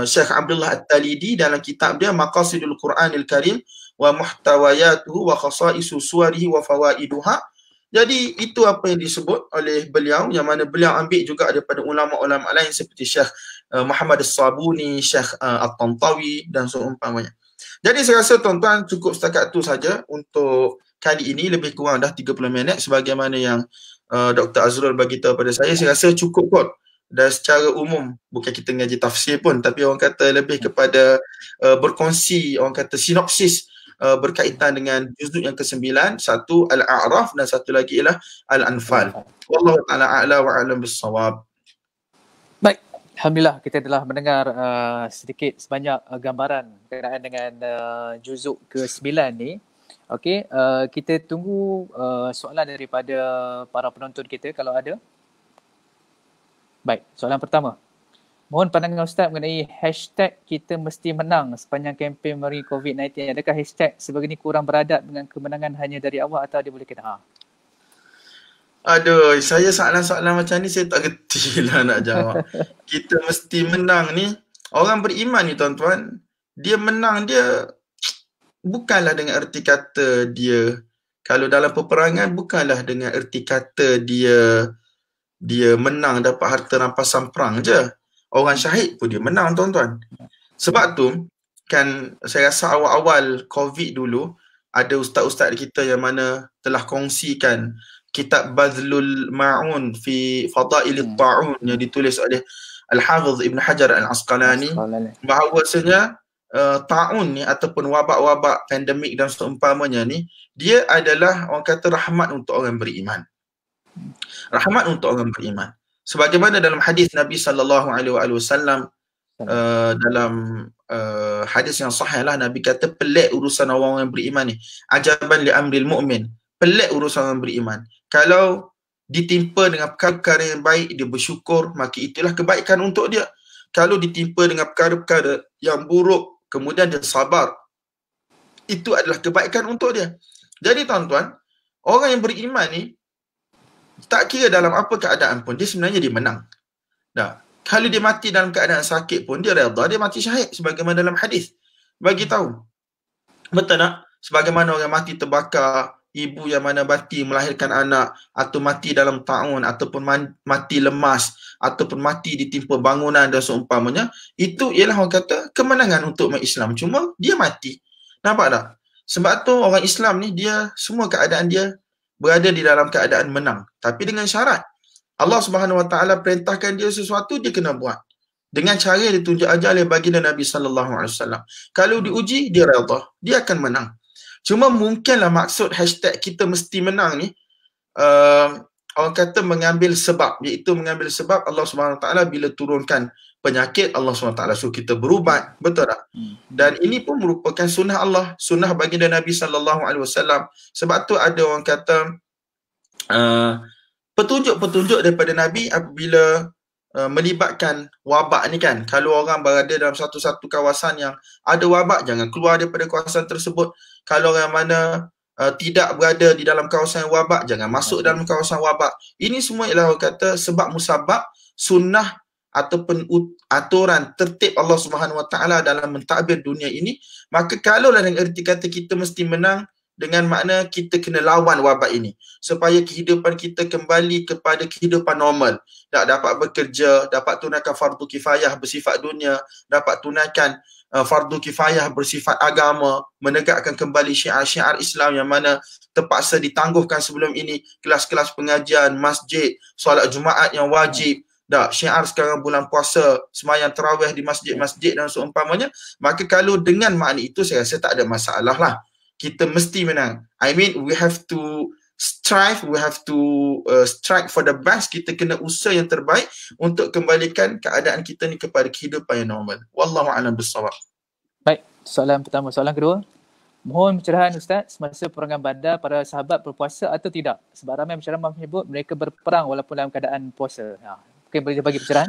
[SPEAKER 2] Syekh Abdullah At-Talidi dalam kitab dia Maqasidul Quranil Karim wa Muhtawayatuhu wa Khasaisu Suwarihi wa Fawaiduha. Jadi itu apa yang disebut oleh beliau, yang mana beliau ambil juga daripada ulama-ulama lain seperti Syekh Muhammad As-Sabuni, Syekh At-Tantawi dan seumpamanya. Jadi saya rasa tuan-tuan cukup setakat tu saja untuk kali ini, lebih kurang dah 30 minit sebagaimana yang Dr. Azrul bagi tahu pada saya rasa cukup kot. Dan secara umum, bukan kita ngaji tafsir pun, tapi orang kata lebih kepada berkongsi, orang kata sinopsis berkaitan dengan juzuk yang ke-9, satu Al-A'raf dan satu lagi ialah Al-Anfal. Wallahu ta'ala a'la wa a'lam bis-shawab.
[SPEAKER 1] Baik, alhamdulillah kita telah mendengar sedikit sebanyak gambaran berkaitan dengan juzuk ke-9 ni. Okey, kita tunggu soalan daripada para penonton kita kalau ada. Baik, soalan pertama. Mohon pandangan Ustaz mengenai hashtag kita mesti menang sepanjang kempen mari COVID-19. Adakah hashtag sebegini kurang beradab dengan kemenangan hanya dari awal atau dia boleh kena?
[SPEAKER 2] Aduh, saya soalan-soalan macam ni saya tak gerti lah nak jawab. Kita mesti menang ni, orang beriman ni tuan-tuan, dia menang dia bukanlah dengan erti kata dia, kalau dalam peperangan bukanlah dengan erti kata dia menang dapat harta rampasan perang je. Orang syahid pun dia menang tuan-tuan. Sebab tu kan saya rasa awal-awal COVID dulu ada ustaz-ustaz kita yang mana telah kongsikan kitab Badlul Ma'un fi Fadailit Ta'un yang ditulis oleh Al-Hafiz Ibn Hajar Al-Asqalani, bahawasanya ta'un ni ataupun wabak-wabak pandemik dan seumpamanya ni, dia adalah orang kata rahmat untuk orang beriman. Rahmat untuk orang beriman. Sebagaimana dalam hadis Nabi sallallahu alaihi wasallam, dalam hadis yang sahih lah, Nabi kata pelik urusan orang yang beriman ni. Ajaban li amril mu'min. Pelik urusan orang beriman. Kalau ditimpa dengan perkara-perkara yang baik, dia bersyukur, maka itulah kebaikan untuk dia. Kalau ditimpa dengan perkara-perkara yang buruk, kemudian dia sabar, itu adalah kebaikan untuk dia. Jadi tuan-tuan, orang yang beriman ni, tak kira dalam apa keadaan pun, dia sebenarnya dia menang. Dah. Kalau dia mati dalam keadaan sakit pun, dia redha, dia mati syahid. Sebagaimana dalam hadis bagi tahu. Betul tak? Sebagaimana orang mati terbakar, ibu yang mana mati melahirkan anak, atau mati dalam ta'un, ataupun mati lemas, ataupun mati ditimpa bangunan dan seumpamanya, itu ialah orang kata kemenangan untuk umat Islam. Cuma dia mati. Nampak tak? Sebab tu orang Islam ni, dia semua keadaan dia berada di dalam keadaan menang. Tapi dengan syarat, Allah Subhanahu Wa Taala perintahkan dia sesuatu, dia kena buat. Dengan cara yang ditunjuk ajar oleh baginda Nabi sallallahu alaihi wasallam. Kalau diuji, dia redha, dia akan menang. Cuma mungkinlah maksud hashtag kita mesti menang ni, orang kata mengambil sebab, iaitu mengambil sebab Allah Subhanahu Wa Taala bila turunkan penyakit, Allah Subhanahu Wa Taala suruh kita berubat, betul tak? Dan ini pun merupakan sunnah Allah, sunnah baginda Nabi sallallahu alaihi wasallam. Sebab tu ada orang kata petunjuk-petunjuk daripada Nabi apabila melibatkan wabak ni kan. Kalau orang berada dalam satu-satu kawasan yang ada wabak, jangan keluar daripada kawasan tersebut. Kalau orang mana tidak berada di dalam kawasan wabak, jangan masuk dalam kawasan wabak. Ini semua ialah orang kata sebab musabab, sunnah ataupun aturan tertib Allah Subhanahu Wa Taala dalam mentadbir dunia ini, maka kalaulah dengan erti kata kita mesti menang, dengan makna kita kena lawan wabak ini supaya kehidupan kita kembali kepada kehidupan normal, tak dapat bekerja, dapat tunaikan fardu kifayah bersifat dunia, dapat tunaikan fardu kifayah bersifat agama, menegakkan kembali syiar-syiar Islam yang mana terpaksa ditangguhkan sebelum ini, kelas-kelas pengajian, masjid, solat Jumaat yang wajib, dah syiar sekarang bulan puasa, sembahyang tarawih di masjid-masjid dan seumpamanya. Maka kalau dengan makna itu saya rasa tak ada masalah lah. Kita mesti menang. I mean, we have to strive, we have to strike for the best. Kita kena usaha yang terbaik untuk kembalikan keadaan kita ni kepada kehidupan yang normal. Wallahu a'lam bissawab.
[SPEAKER 1] Baik, soalan pertama. Soalan kedua, mohon pencerahan Ustaz, semasa peperangan Badar para sahabat berpuasa atau tidak? Sebab ramai penceramah menyebut mereka berperang walaupun dalam keadaan puasa. Mungkin boleh bagi pencerahan?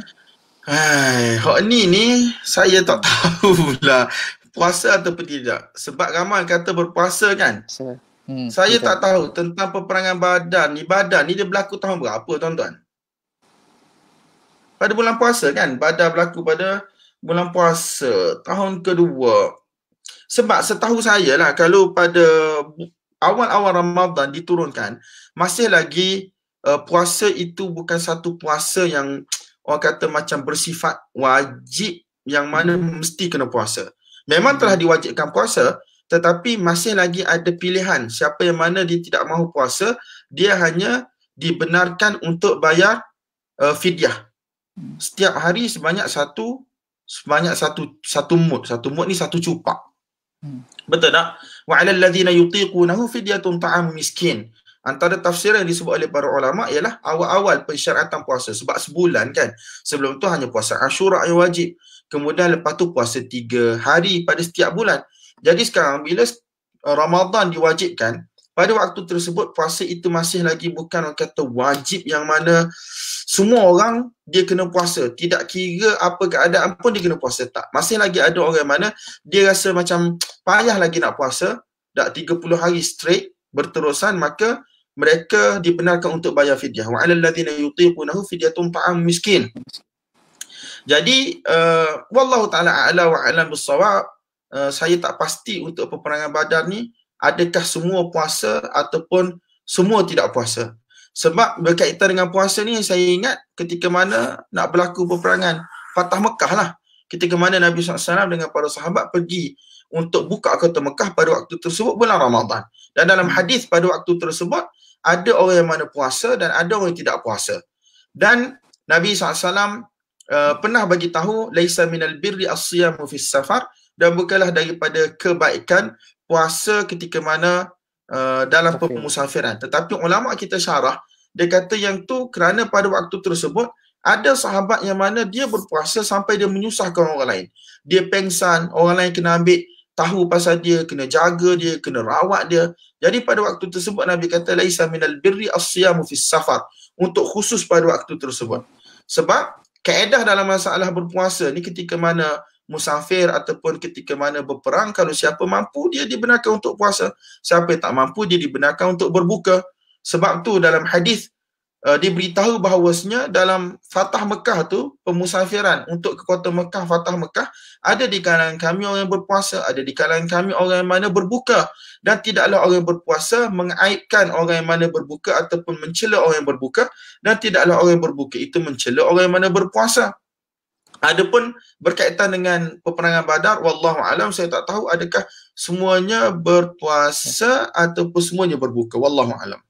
[SPEAKER 2] Hak ni saya tak tahulah puasa ataupun tidak. Sebab ramai kata berpuasa kan. Saya
[SPEAKER 1] betul.
[SPEAKER 2] tak tahu tentang peperangan Badar ni. Badar ni dia berlaku tahun berapa tuan-tuan? Pada bulan puasa kan? Badar berlaku pada bulan puasa tahun kedua. Sebab setahu saya lah, kalau pada awal-awal Ramadan diturunkan, masih lagi puasa itu bukan satu puasa yang orang kata macam bersifat wajib yang mana mesti kena puasa. Memang telah diwajibkan puasa, tetapi masih lagi ada pilihan. Siapa yang mana dia tidak mahu puasa, dia hanya dibenarkan untuk bayar fidyah. Setiap hari sebanyak satu mud. Satu mud ni satu cupak. Betul tak? Wa 'alal ladzina yutiqunahu fidyatun ta'am miskin. Antara tafsir yang disebut oleh para ulama ialah awal-awal pensyariatan puasa. Sebab sebulan kan. Sebelum tu hanya puasa Ashura yang wajib. Kemudian lepas tu puasa 3 hari pada setiap bulan. Jadi sekarang bila Ramadan diwajibkan, pada waktu tersebut puasa itu masih lagi bukan orang kata wajib yang mana semua orang dia kena puasa. Tidak kira apa keadaan pun dia kena puasa. Tak. Masih lagi ada orang yang mana dia rasa macam payah lagi nak puasa. Dah 30 hari straight berterusan, maka mereka dibenarkan untuk bayar fidyah. Wa 'alal ladzina yutiqunahu fidyatun ta'am miskin. Jadi wallahu taala a'la wa a'lam bissawab. Saya tak pasti untuk peperangan Badar ni adakah semua puasa ataupun semua tidak puasa. Sebab berkaitan dengan puasa ni, saya ingat ketika mana nak berlaku peperangan Fatah Mekah lah. Ketika mana Nabi SAW dengan para sahabat pergi untuk buka kota Mekah pada waktu tersebut bulan Ramadan. Dan dalam hadis pada waktu tersebut ada orang yang mana puasa dan ada orang yang tidak puasa. Dan Nabi SAW pernah bagi tahu laisa minal birri as-siyamu fis safar, dan bukanlah daripada kebaikan puasa ketika mana dalam pemusafiran. Tetapi ulama kita syarah, dia kata yang tu kerana pada waktu tersebut ada sahabat yang mana dia berpuasa sampai dia menyusahkan orang lain. Dia pengsan, orang lain kena ambil tahu pasal dia, kena jaga dia, kena rawat dia. Jadi pada waktu tersebut Nabi kata laisa minal birri as-siyamu fis safar, untuk khusus pada waktu tersebut. Sebab kaedah dalam masalah berpuasa ni ketika mana musafir ataupun ketika mana berperang, kalau siapa mampu dia dibenarkan untuk puasa, siapa yang tak mampu dia dibenarkan untuk berbuka. Sebab tu dalam hadis diberitahu bahawasanya dalam Fatah Mekah tu, pemusafiran untuk ke kota Mekah, Fatah Mekah, ada di kalangan kami orang yang berpuasa, ada di kalangan kami orang yang mana berbuka, dan tidaklah orang yang berpuasa mengaibkan orang yang mana berbuka ataupun mencela orang yang berbuka, dan tidaklah orang yang berbuka itu mencela orang yang mana berpuasa. Adapun berkaitan dengan peperangan Badar, wallahu alam, saya tak tahu adakah semuanya berpuasa ataupun semuanya berbuka, wallahu alam.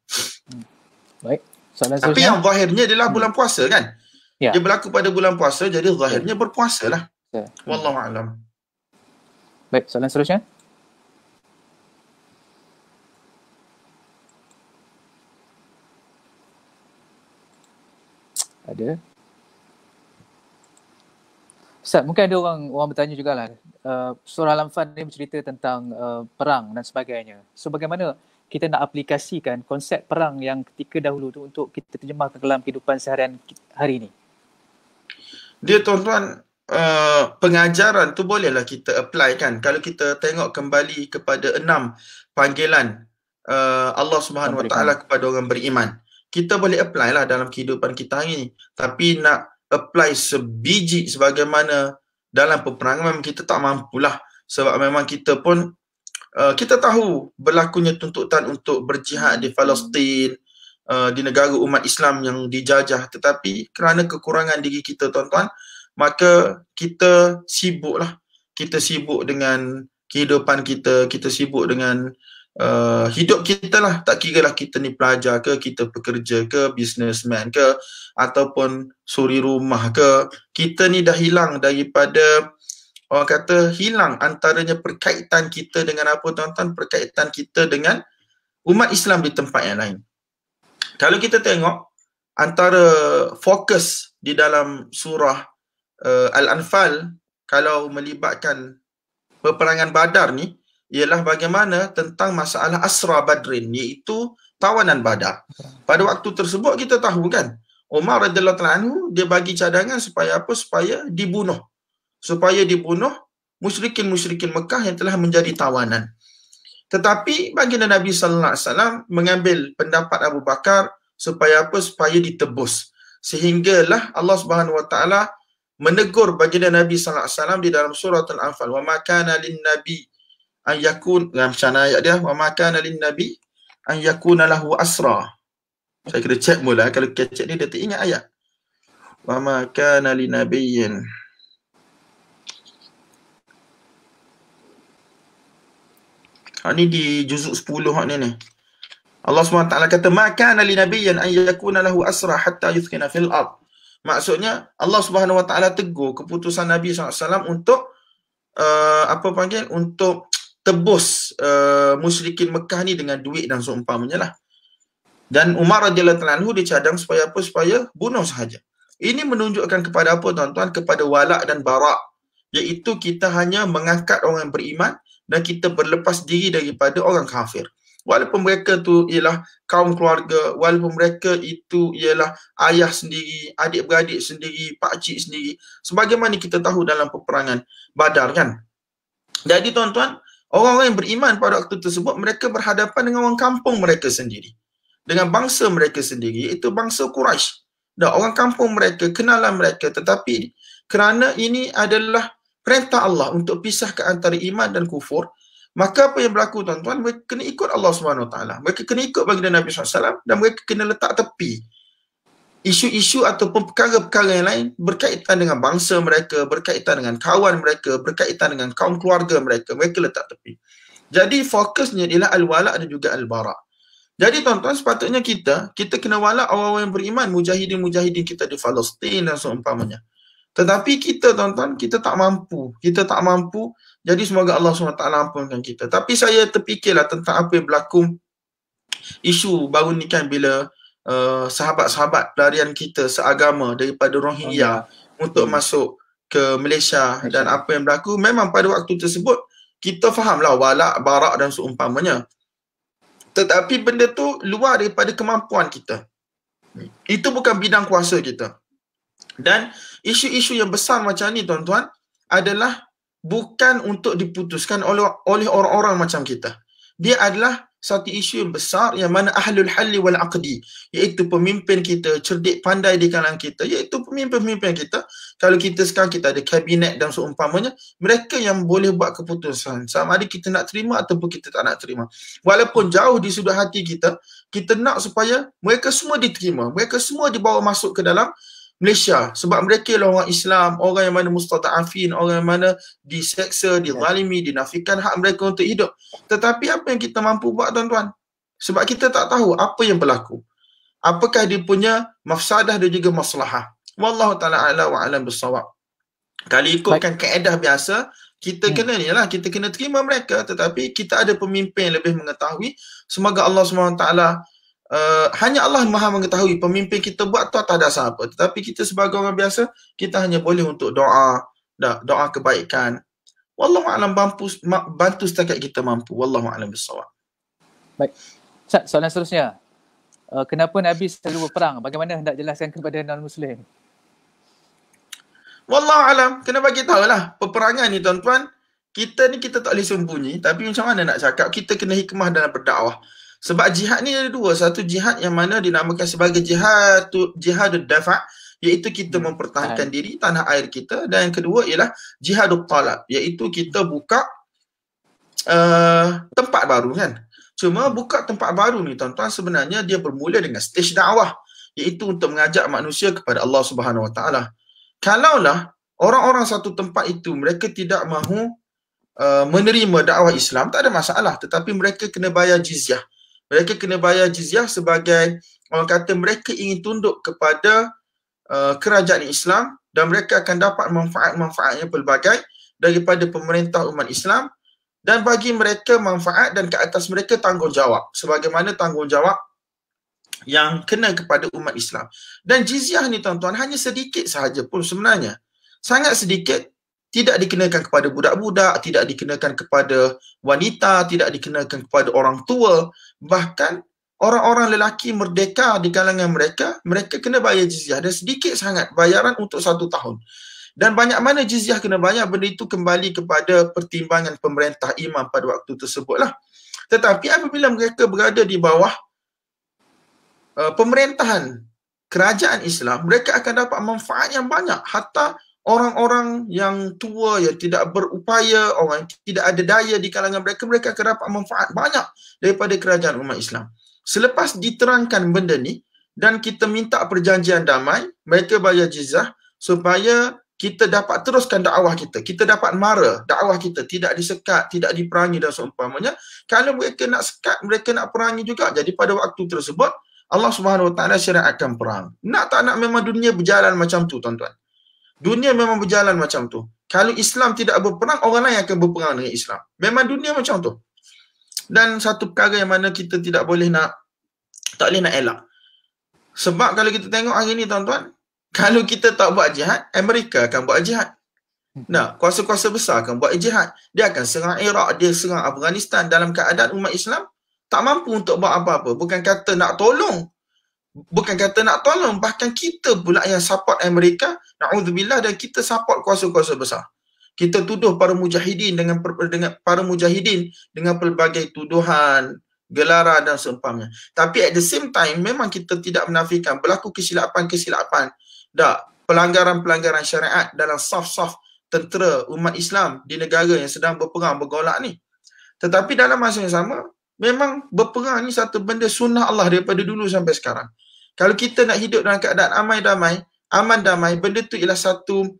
[SPEAKER 1] Baik.
[SPEAKER 2] Tapi yang zahirnya adalah bulan puasa kan? Ya. Dia berlaku pada bulan puasa, jadi zahirnya berpuasa lah. Wallahu alam.
[SPEAKER 1] Baik, soalan seterusnya. Ada. Ustaz, mungkin ada orang bertanya jugalah. Surah Al-Anfal ni bercerita tentang perang dan sebagainya. So bagaimana kita nak aplikasikan konsep perang yang ketika dahulu tu untuk kita terjemahkan dalam kehidupan seharian hari ini?
[SPEAKER 2] Dia tuan-tuan, pengajaran tu bolehlah kita apply kan. Kalau kita tengok kembali kepada 6 panggilan Allah Subhanahu Wa Taala kepada orang beriman, kita boleh apply lah dalam kehidupan kita hari ni. Tapi nak apply sebiji sebagaimana dalam peperangan, memang kita tak mampulah. Sebab memang kita pun kita tahu berlakunya tuntutan untuk berjihad di Palestin, di negara umat Islam yang dijajah, tetapi kerana kekurangan diri kita tuan-tuan, maka kita sibuklah. Kita sibuk dengan kehidupan kita, kita sibuk dengan hidup kita lah. Tak kira lah kita ni pelajar ke, kita pekerja ke, businessman ke, ataupun suri rumah ke, kita ni dah hilang daripada, orang kata hilang antaranya perkaitan kita dengan apa tuan-tuan, perkaitan kita dengan umat Islam di tempat yang lain. Kalau kita tengok antara fokus di dalam surah Al-Anfal kalau melibatkan peperangan Badar ni, ialah bagaimana tentang masalah Asra Badrin, iaitu tawanan Badar. Pada waktu tersebut kita tahu kan, Umar radhiyallahu anhu dia bagi cadangan supaya apa? Supaya dibunuh. Supaya dibunuh musyrikin-musyrikin Mekah yang telah menjadi tawanan. Tetapi baginda Nabi sallallahu alaihi wasallam mengambil pendapat Abu Bakar supaya apa? Supaya ditebus. Sehinggalah Allah Subhanahu wa taala menegur baginda Nabi sallallahu alaihi wasallam di dalam surah Al-Anfal, wa ma kana lin-nabi an yakun, dalam sana ayat dia, wa ma kana lin-nabi an yakuna lahu asra. Saya kena check mula, kalau check ni dia tak ingat ayat. Wa ma kana linabiyyin. Ni di juzuk 10 ni. Allah SWT kata, ma kana linabiyyin an yakuna lahu asra hatta yuthkina fil ard. Maksudnya Allah Subhanahu Wa Taala tegur keputusan Nabi SAW untuk untuk tebus musyrikin Mekah ni dengan duit dan seumpamanya lah. Dan Umar radhiyallahu anhu dicadang supaya apa? Supaya bunuh sahaja. Ini menunjukkan kepada apa tuan-tuan? Kepada wala' dan bara', iaitu kita hanya mengangkat orang yang beriman dan kita berlepas diri daripada orang kafir. Walaupun mereka tu ialah kaum keluarga, walaupun mereka itu ialah ayah sendiri, adik-beradik sendiri, pakcik sendiri, sebagaimana kita tahu dalam peperangan Badar kan. Jadi tuan-tuan, orang-orang yang beriman pada waktu tersebut, mereka berhadapan dengan orang kampung mereka sendiri, dengan bangsa mereka sendiri, iaitu bangsa Quraisy. Dan orang kampung mereka, kenalan mereka, tetapi kerana ini adalah perintah Allah untuk pisahkan antara iman dan kufur, maka apa yang berlaku tuan-tuan, mereka kena ikut Allah SWT. Mereka kena ikut baginda Nabi SAW dan mereka kena letak tepi isu-isu ataupun perkara-perkara yang lain berkaitan dengan bangsa mereka, berkaitan dengan kawan mereka, berkaitan dengan kaum keluarga mereka, mereka letak tepi. Jadi fokusnya ialah al-wala' dan juga al-bara'. Jadi tuan-tuan, sepatutnya kita kena wala' orang-orang yang beriman, mujahidin-mujahidin kita di Palestin dan seumpamanya. Tetapi kita tuan-tuan, kita tak mampu. Jadi semoga Allah SWT ampunkan kita. Tapi saya terfikirlah tentang apa yang berlaku isu baru ni kan, bila sahabat-sahabat pelarian kita seagama daripada Rohingya untuk masuk ke Malaysia dan apa yang berlaku. Memang pada waktu tersebut kita fahamlah wala', bara' dan seumpamanya. Tetapi benda tu luar daripada kemampuan kita. Itu bukan bidang kuasa kita. Dan isu-isu yang besar macam ni tuan-tuan adalah bukan untuk diputuskan oleh orang-orang macam kita. Dia adalah satu isu yang besar yang mana ahlul halli wal aqdi, iaitu pemimpin kita, cerdik pandai di kalangan kita, iaitu pemimpin-pemimpin kita. Kalau kita sekarang kita ada kabinet dan seumpamanya, mereka yang boleh buat keputusan sama ada kita nak terima ataupun kita tak nak terima. Walaupun jauh di sudut hati kita, kita nak supaya mereka semua diterima, mereka semua dibawa masuk ke dalam Malaysia, sebab mereka lah orang Islam, orang yang mana mustada'afin, orang yang mana diseksa, dizalimi, dinafikan hak mereka untuk hidup. Tetapi apa yang kita mampu buat tuan-tuan? Sebab kita tak tahu apa yang berlaku. Apakah dia punya mafsadah dan juga maslahah. Wallahu ta'ala a'la wa a'lam bissawab. Kalau ikutkan kaedah biasa, kita kena ni lah, kita kena terima mereka, tetapi kita ada pemimpin yang lebih mengetahui. Semoga Allah SWT hanya Allah Maha mengetahui pemimpin kita buat tu tak ada apa. Tetapi kita sebagai orang biasa, kita hanya boleh untuk doa kebaikan. Wallahu a'lam, bantu setakat kita mampu. Wallahu a'lam bissawab.
[SPEAKER 1] Baik. Ustaz, soalan seterusnya. Kenapa Nabi selalu berperang? Bagaimana hendak jelaskan kepada non-Muslim? Wallahu a'lam. Kena bagi tahulah. Peperangan ni tuan-tuan, kita tak boleh sembunyi. Tapi macam mana nak cakap? Kita kena hikmah dalam berdakwah. Sebab jihad ni ada dua. Satu jihad yang mana dinamakan sebagai jihadud dafa',
[SPEAKER 2] iaitu kita mempertahankan diri tanah air kita, dan yang kedua ialah jihadut talab, iaitu kita buka tempat baru kan. Cuma buka tempat baru ni tuan-tuan sebenarnya dia bermula dengan stage dakwah, iaitu untuk mengajak manusia kepada Allah Subhanahu Wa Taala. Kalaulah orang-orang satu tempat itu mereka tidak mahu menerima dakwah Islam, tak ada masalah, tetapi mereka kena bayar jizyah. Mereka kena bayar jizyah sebagai orang kata mereka ingin tunduk kepada kerajaan Islam, dan mereka akan dapat manfaat-manfaat yang pelbagai daripada pemerintah umat Islam, dan bagi mereka manfaat dan ke atas mereka tanggungjawab sebagaimana tanggungjawab yang kena kepada umat Islam. Dan jizyah ni tuan-tuan hanya sedikit sahaja pun sebenarnya. Sangat sedikit, tidak dikenakan kepada budak-budak, tidak dikenakan kepada wanita, tidak dikenakan kepada orang tua. Bahkan orang-orang lelaki merdeka di kalangan mereka, mereka kena bayar jizyah, dan sedikit sangat bayaran untuk 1 tahun. Dan banyak mana jizyah kena bayar, benda itu kembali kepada pertimbangan pemerintah imam pada waktu tersebutlah. Tetapi apabila mereka berada di bawah pemerintahan kerajaan Islam, mereka akan dapat manfaat yang banyak. Hatta orang-orang yang tua, yang tidak berupaya, orang yang tidak ada daya di kalangan mereka, mereka akan dapat manfaat banyak daripada kerajaan umat Islam. Selepas diterangkan benda ni dan kita minta perjanjian damai, mereka bayar jizyah supaya kita dapat teruskan dakwah kita. Kita dapat mara dakwah kita, tidak disekat, tidak diperangi dan seumpamanya. Kalau mereka nak sekat, mereka nak perangi juga. Jadi pada waktu tersebut Allah Subhanahu Wa Taala syariatkan perang. Nak tak nak memang dunia berjalan macam tu tuan-tuan. Dunia memang berjalan macam tu. Kalau Islam tidak berperang, orang lain akan berperang dengan Islam. Memang dunia macam tu. Dan satu perkara yang mana kita tak boleh nak elak. Sebab kalau kita tengok hari ni tuan-tuan, kalau kita tak buat jihad, Amerika akan buat jihad. Nah, kuasa-kuasa besar akan buat jihad. Dia akan serang Iraq, dia serang Afghanistan dalam keadaan umat Islam tak mampu untuk buat apa-apa. Bukan kata nak tolong, bahkan kita pula yang support Amerika, na'udzubillah, dan kita support kuasa-kuasa besar. Kita tuduh para mujahidin dengan pelbagai tuduhan, gelaran dan seumpamanya. Tapi at the same time memang kita tidak menafikan berlaku kesilapan, pelanggaran-pelanggaran syariat dalam saf-saf tentera umat Islam di negara yang sedang berperang, bergolak ni. Tetapi dalam masa yang sama, memang berperang ni satu benda sunnah Allah daripada dulu sampai sekarang. Kalau kita nak hidup dalam keadaan aman damai, benda tu ialah satu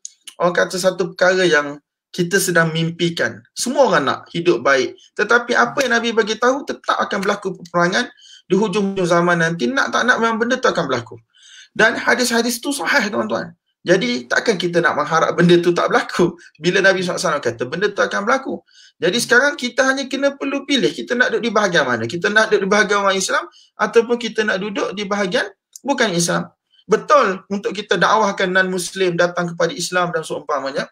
[SPEAKER 2] perkara yang kita sedang mimpikan. Semua orang nak hidup baik. Tetapi apa yang Nabi bagi tahu, tetap akan berlaku peperangan di hujung zaman nanti. Nak tak nak memang benda tu akan berlaku. Dan hadis-hadis tu sahih tuan-tuan. Jadi takkan kita nak mengharap benda tu tak berlaku bila Nabi SAW kata benda tu akan berlaku. Jadi sekarang kita hanya perlu pilih, kita nak duduk di bahagian mana. Kita nak duduk di bahagian orang Islam ataupun kita nak duduk di bahagian bukan Islam. Betul untuk kita dakwahkan non-Muslim datang kepada Islam dan seumpamanya.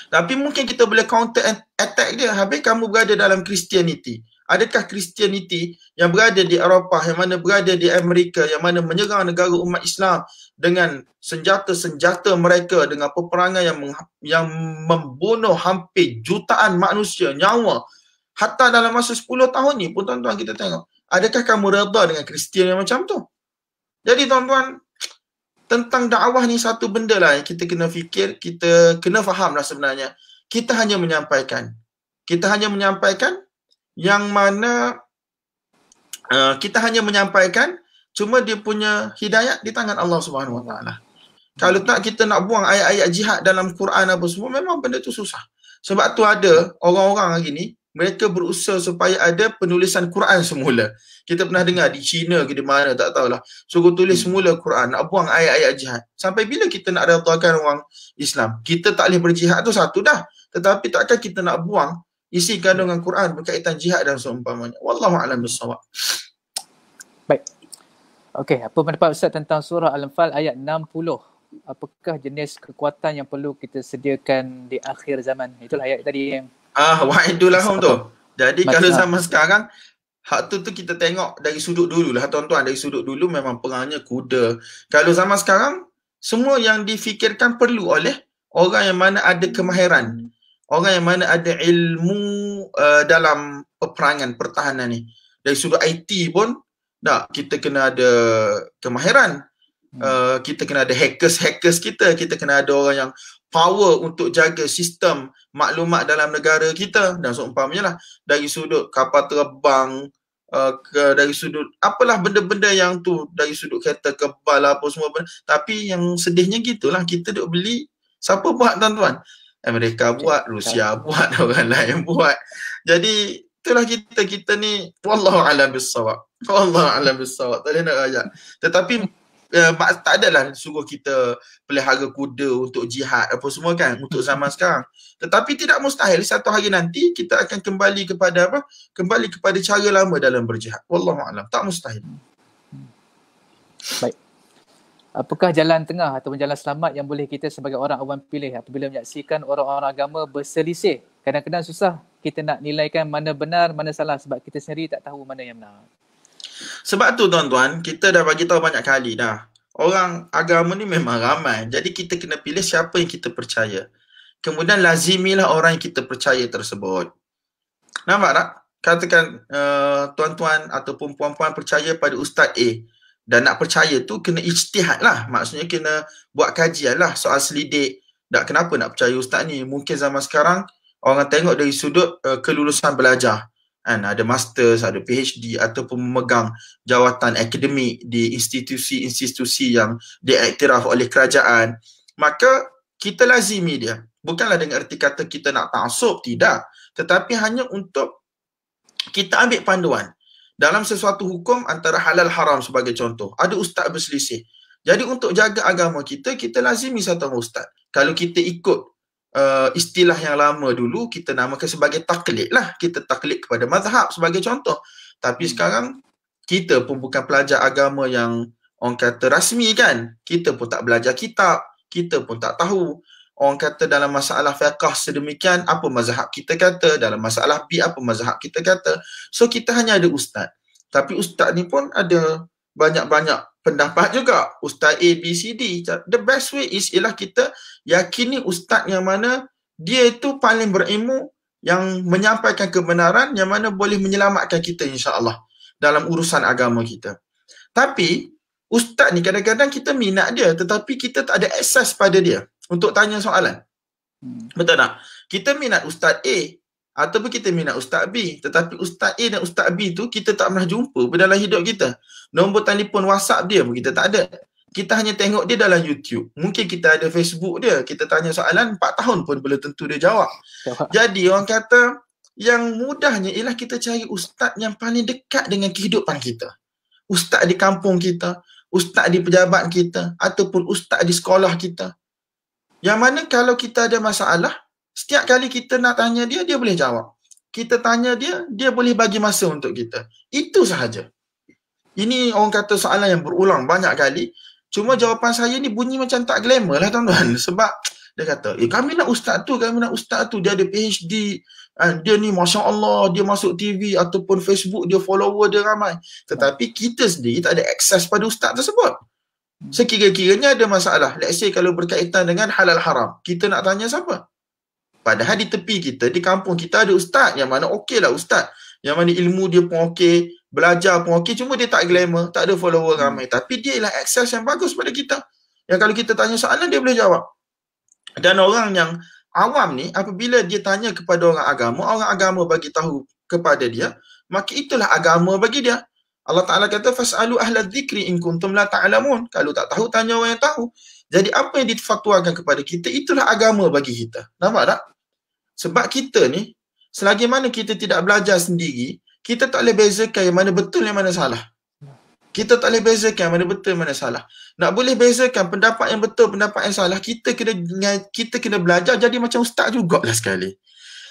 [SPEAKER 2] Tapi mungkin kita boleh counter attack dia. Habis kamu berada dalam Christianity. Adakah Christianity yang berada di Eropah, yang mana berada di Amerika, yang mana menyerang negara umat Islam dengan senjata-senjata mereka, dengan peperangan yang membunuh hampir jutaan manusia, nyawa. Hatta dalam masa 10 tahun ni pun tuan-tuan kita tengok. Adakah kamu reda dengan Kristian yang macam tu? Jadi tuan-tuan, tentang dakwah ni satu benda lah yang kita kena fikir, kita kena faham lah sebenarnya. Kita hanya menyampaikan yang mana kita hanya menyampaikan, cuma dia punya hidayat di tangan Allah Subhanahu Wa Taala. Kalau tak kita nak buang ayat-ayat jihad dalam Quran apa semua, memang benda tu susah. Sebab tu ada orang-orang hari ni, mereka berusaha supaya ada penulisan Quran semula. Kita pernah dengar di China ke di mana tak tahulah, suruh tulis semula Quran, nak buang ayat-ayat jihad. Sampai bila kita nak redakan orang Islam? Kita tak boleh berjihad tu satu dah, tetapi takkan kita nak buang isi kandungan Quran berkaitan jihad dan seumpamanya. Wallahu a'lam bissawab.
[SPEAKER 1] Baik. Okey, apa pendapat Ustaz tentang surah Al-Anfal ayat 60? Apakah jenis kekuatan yang perlu kita sediakan di akhir zaman? Itulah ayat tadi yang
[SPEAKER 2] wa'idulahum tu. Jadi kalau zaman sekarang, hak tu kita tengok dari sudut dulu lah tuan-tuan. Dari sudut dulu memang perangnya kuda. Kalau zaman sekarang, semua yang difikirkan perlu oleh orang yang mana ada kemahiran. Orang yang mana ada ilmu dalam peperangan, pertahanan ni. Dari sudut IT pun, kita kena ada kemahiran. Kita kena ada hackers kita kena ada orang yang power untuk jaga sistem maklumat dalam negara kita, dan seumpamanya lah dari sudut kapal terbang, dari sudut apalah benda-benda yang tu, dari sudut kereta kebal apa semua benda. Tapi yang sedihnya gitulah, kita duk beli, siapa buat tuan-tuan? Amerika buat, Rusia buat, orang lain buat. Jadi itulah kita ni, wallahu a'lam bissawab. Wallahu a'lam bissawab. Tak ada nak ayat. Tetapi tak adalah suruh kita pelihara kuda untuk jihad apa semua kan untuk zaman sekarang. Tetapi tidak mustahil satu hari nanti kita akan kembali kepada apa? Kembali kepada cara lama dalam berjihad. Wallahu a'lam. Tak mustahil.
[SPEAKER 1] Baik. Apakah jalan tengah ataupun jalan selamat yang boleh kita sebagai orang awam pilih apabila menyaksikan orang-orang agama berselisih? Kadang-kadang susah kita nak nilaikan mana benar, mana salah sebab kita sendiri tak tahu mana yang benar.
[SPEAKER 2] Sebab tu tuan-tuan, kita dah bagi tahu banyak kali dah. Orang agama ni memang ramai. Jadi kita kena pilih siapa yang kita percaya. Kemudian lazimilah orang yang kita percaya tersebut. Nampak tak? Katakan tuan-tuan ataupun puan-puan percaya pada Ustaz A. Dan nak percaya tu kena ijtihad lah. Maksudnya kena buat kajian lah soal selidik. Tak, kenapa nak percaya Ustaz ni? Mungkin zaman sekarang orang tengok dari sudut kelulusan belajar. Ada masters, ada PhD ataupun memegang jawatan akademik di institusi-institusi yang diiktiraf oleh kerajaan. Maka kita lazimi dia. Bukanlah dengan erti kata kita nak ta'assub, tidak. Tetapi hanya untuk kita ambil panduan. Dalam sesuatu hukum antara halal haram sebagai contoh, ada ustaz berselisih. Jadi untuk jaga agama kita, kita lazimi satu ustaz. Kalau kita ikut istilah yang lama dulu, kita namakan sebagai taklid lah. Kita taklid kepada mazhab sebagai contoh. Tapi sekarang, kita pun bukan pelajar agama yang orang kata rasmi kan. Kita pun tak belajar kitab. Kita pun tak tahu. Orang kata dalam masalah fiqh sedemikian, apa mazhab kita kata. Dalam masalah B, apa mazhab kita kata. So, kita hanya ada ustaz. Tapi ustaz ni pun ada banyak-banyak pendapat juga. Ustaz A, B, C, D. The best way is ialah kita yakini ustaz yang mana dia itu paling berilmu, yang menyampaikan kebenaran, yang mana boleh menyelamatkan kita insya-Allah dalam urusan agama kita. Tapi ustaz ni kadang-kadang kita minat dia tetapi kita tak ada akses pada dia untuk tanya soalan. Betul tak? Kita minat Ustaz A ataupun kita minat Ustaz B, tetapi Ustaz A dan Ustaz B tu kita tak pernah jumpa dalam hidup kita. Nombor telefon WhatsApp dia pun kita tak ada. Kita hanya tengok dia dalam YouTube. Mungkin kita ada Facebook dia. Kita tanya soalan 4 tahun pun belum tentu dia jawab. Jadi orang kata yang mudahnya ialah kita cari ustaz yang paling dekat dengan kehidupan kita. Ustaz di kampung kita, ustaz di pejabat kita ataupun ustaz di sekolah kita. Yang mana kalau kita ada masalah, setiap kali kita nak tanya dia, dia boleh jawab. Kita tanya dia, dia boleh bagi masa untuk kita. Itu sahaja. Ini orang kata soalan yang berulang banyak kali. Cuma jawapan saya ni bunyi macam tak glamour lah tuan-tuan. Sebab dia kata, kami nak ustaz tu, kami nak ustaz tu. Dia ada PhD. Dia ni Masya Allah, dia masuk TV ataupun Facebook, dia follower dia ramai. Tetapi kita sendiri tak ada akses pada ustaz tersebut. Sekira-kiranya ada masalah. Let's say kalau berkaitan dengan halal haram, kita nak tanya siapa? Padahal di tepi kita, di kampung kita ada ustaz yang mana okey lah ustaz. Yang mana ilmu dia pun okey, belajar pun okey, cuma dia tak glamour, tak ada follower ramai. Tapi dia ialah akses yang bagus pada kita. Yang kalau kita tanya soalan, dia boleh jawab. Dan orang yang awam ni, apabila dia tanya kepada orang agama bagi tahu kepada dia, maka itulah agama bagi dia. Allah Ta'ala kata, fas'alu ahla dzikri in kuntum la ta'lamun. Kalau tak tahu, tanya orang yang tahu. Jadi apa yang difatwakan kepada kita, itulah agama bagi kita. Nampak tak? Sebab kita ni, selagi mana kita tidak belajar sendiri, kita tak boleh bezakan yang mana betul, yang mana salah. Kita tak boleh bezakan yang mana betul, yang mana salah. Nak boleh bezakan pendapat yang betul, pendapat yang salah, kita kena belajar jadi macam ustaz jugalah sekali.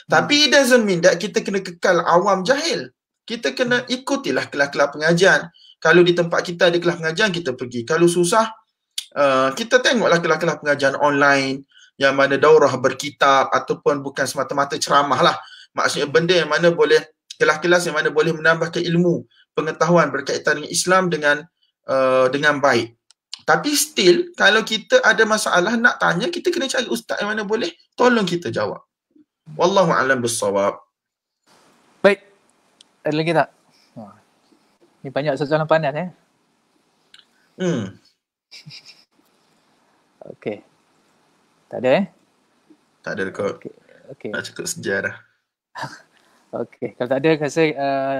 [SPEAKER 2] Tapi it doesn't mean that kita kena kekal awam jahil. Kita kena ikutilah kelas-kelas pengajian. Kalau di tempat kita ada kelas pengajian, kita pergi. Kalau susah, kita tengoklah kelas-kelas pengajian online yang mana daurah berkitab ataupun bukan semata-mata ceramah lah. Maksudnya benda yang mana boleh, kelas-kelas yang mana boleh menambahkan ilmu, pengetahuan berkaitan dengan Islam dengan baik. Tapi still, kalau kita ada masalah nak tanya, kita kena cari ustaz yang mana boleh tolong kita jawab. Wallahu a'lam bissawab.
[SPEAKER 1] Baik. Ada lagi tak? Ni banyak soalan panas . Okey. Tak ada
[SPEAKER 2] Tak ada kot.
[SPEAKER 1] Okey.
[SPEAKER 2] Nak cakap sejarah.
[SPEAKER 1] Okey, kalau tak ada, rasa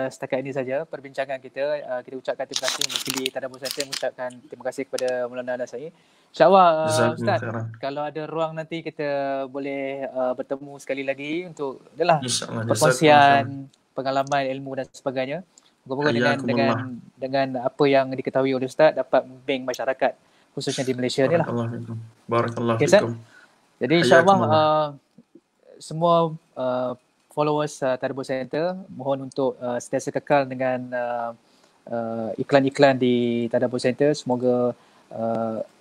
[SPEAKER 1] setakat ini saja perbincangan kita. Kita ucapkan terima kasih mewakili Tadabbur Center, mengucapkan terima kasih kepada Maulana Al-Asai. InsyaAllah
[SPEAKER 2] Jazakumullah
[SPEAKER 1] Ustaz,
[SPEAKER 2] khairan.
[SPEAKER 1] kalau ada ruang nanti kita boleh bertemu sekali lagi untuk adalah
[SPEAKER 2] InsyaAllah. Jazakumullah khairan.
[SPEAKER 1] perkongsian pengalaman, ilmu dan sebagainya. Moga-moga
[SPEAKER 2] Hayyakumullah.
[SPEAKER 1] dengan apa yang diketahui oleh Ustaz dapat membimbing masyarakat khususnya di Malaysia ni lah.
[SPEAKER 2] Barakallahu fikum. Barakallahu
[SPEAKER 1] Okey, Ustaz.
[SPEAKER 2] fikum.
[SPEAKER 1] Jadi insyaAllah
[SPEAKER 2] Hayyakumullah.
[SPEAKER 1] semua followers Tadabbur Center mohon untuk sentiasa kekal dengan iklan-iklan di Tadabbur Center. Semoga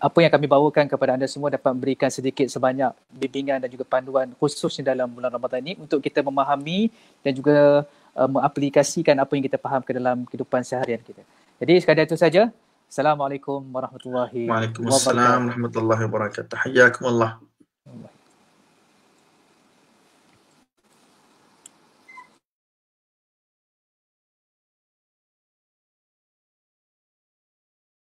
[SPEAKER 1] apa yang kami bawakan kepada anda semua dapat memberikan sedikit sebanyak bimbingan dan juga panduan khususnya dalam bulan Ramadan ini untuk kita memahami dan juga mengaplikasikan apa yang kita faham ke dalam kehidupan seharian kita. Jadi sekadar itu saja. Assalamualaikum warahmatullahi wabarakatuh.
[SPEAKER 2] Waalaikumsalam warahmatullahi wabarakatuh. Hayyakumullah.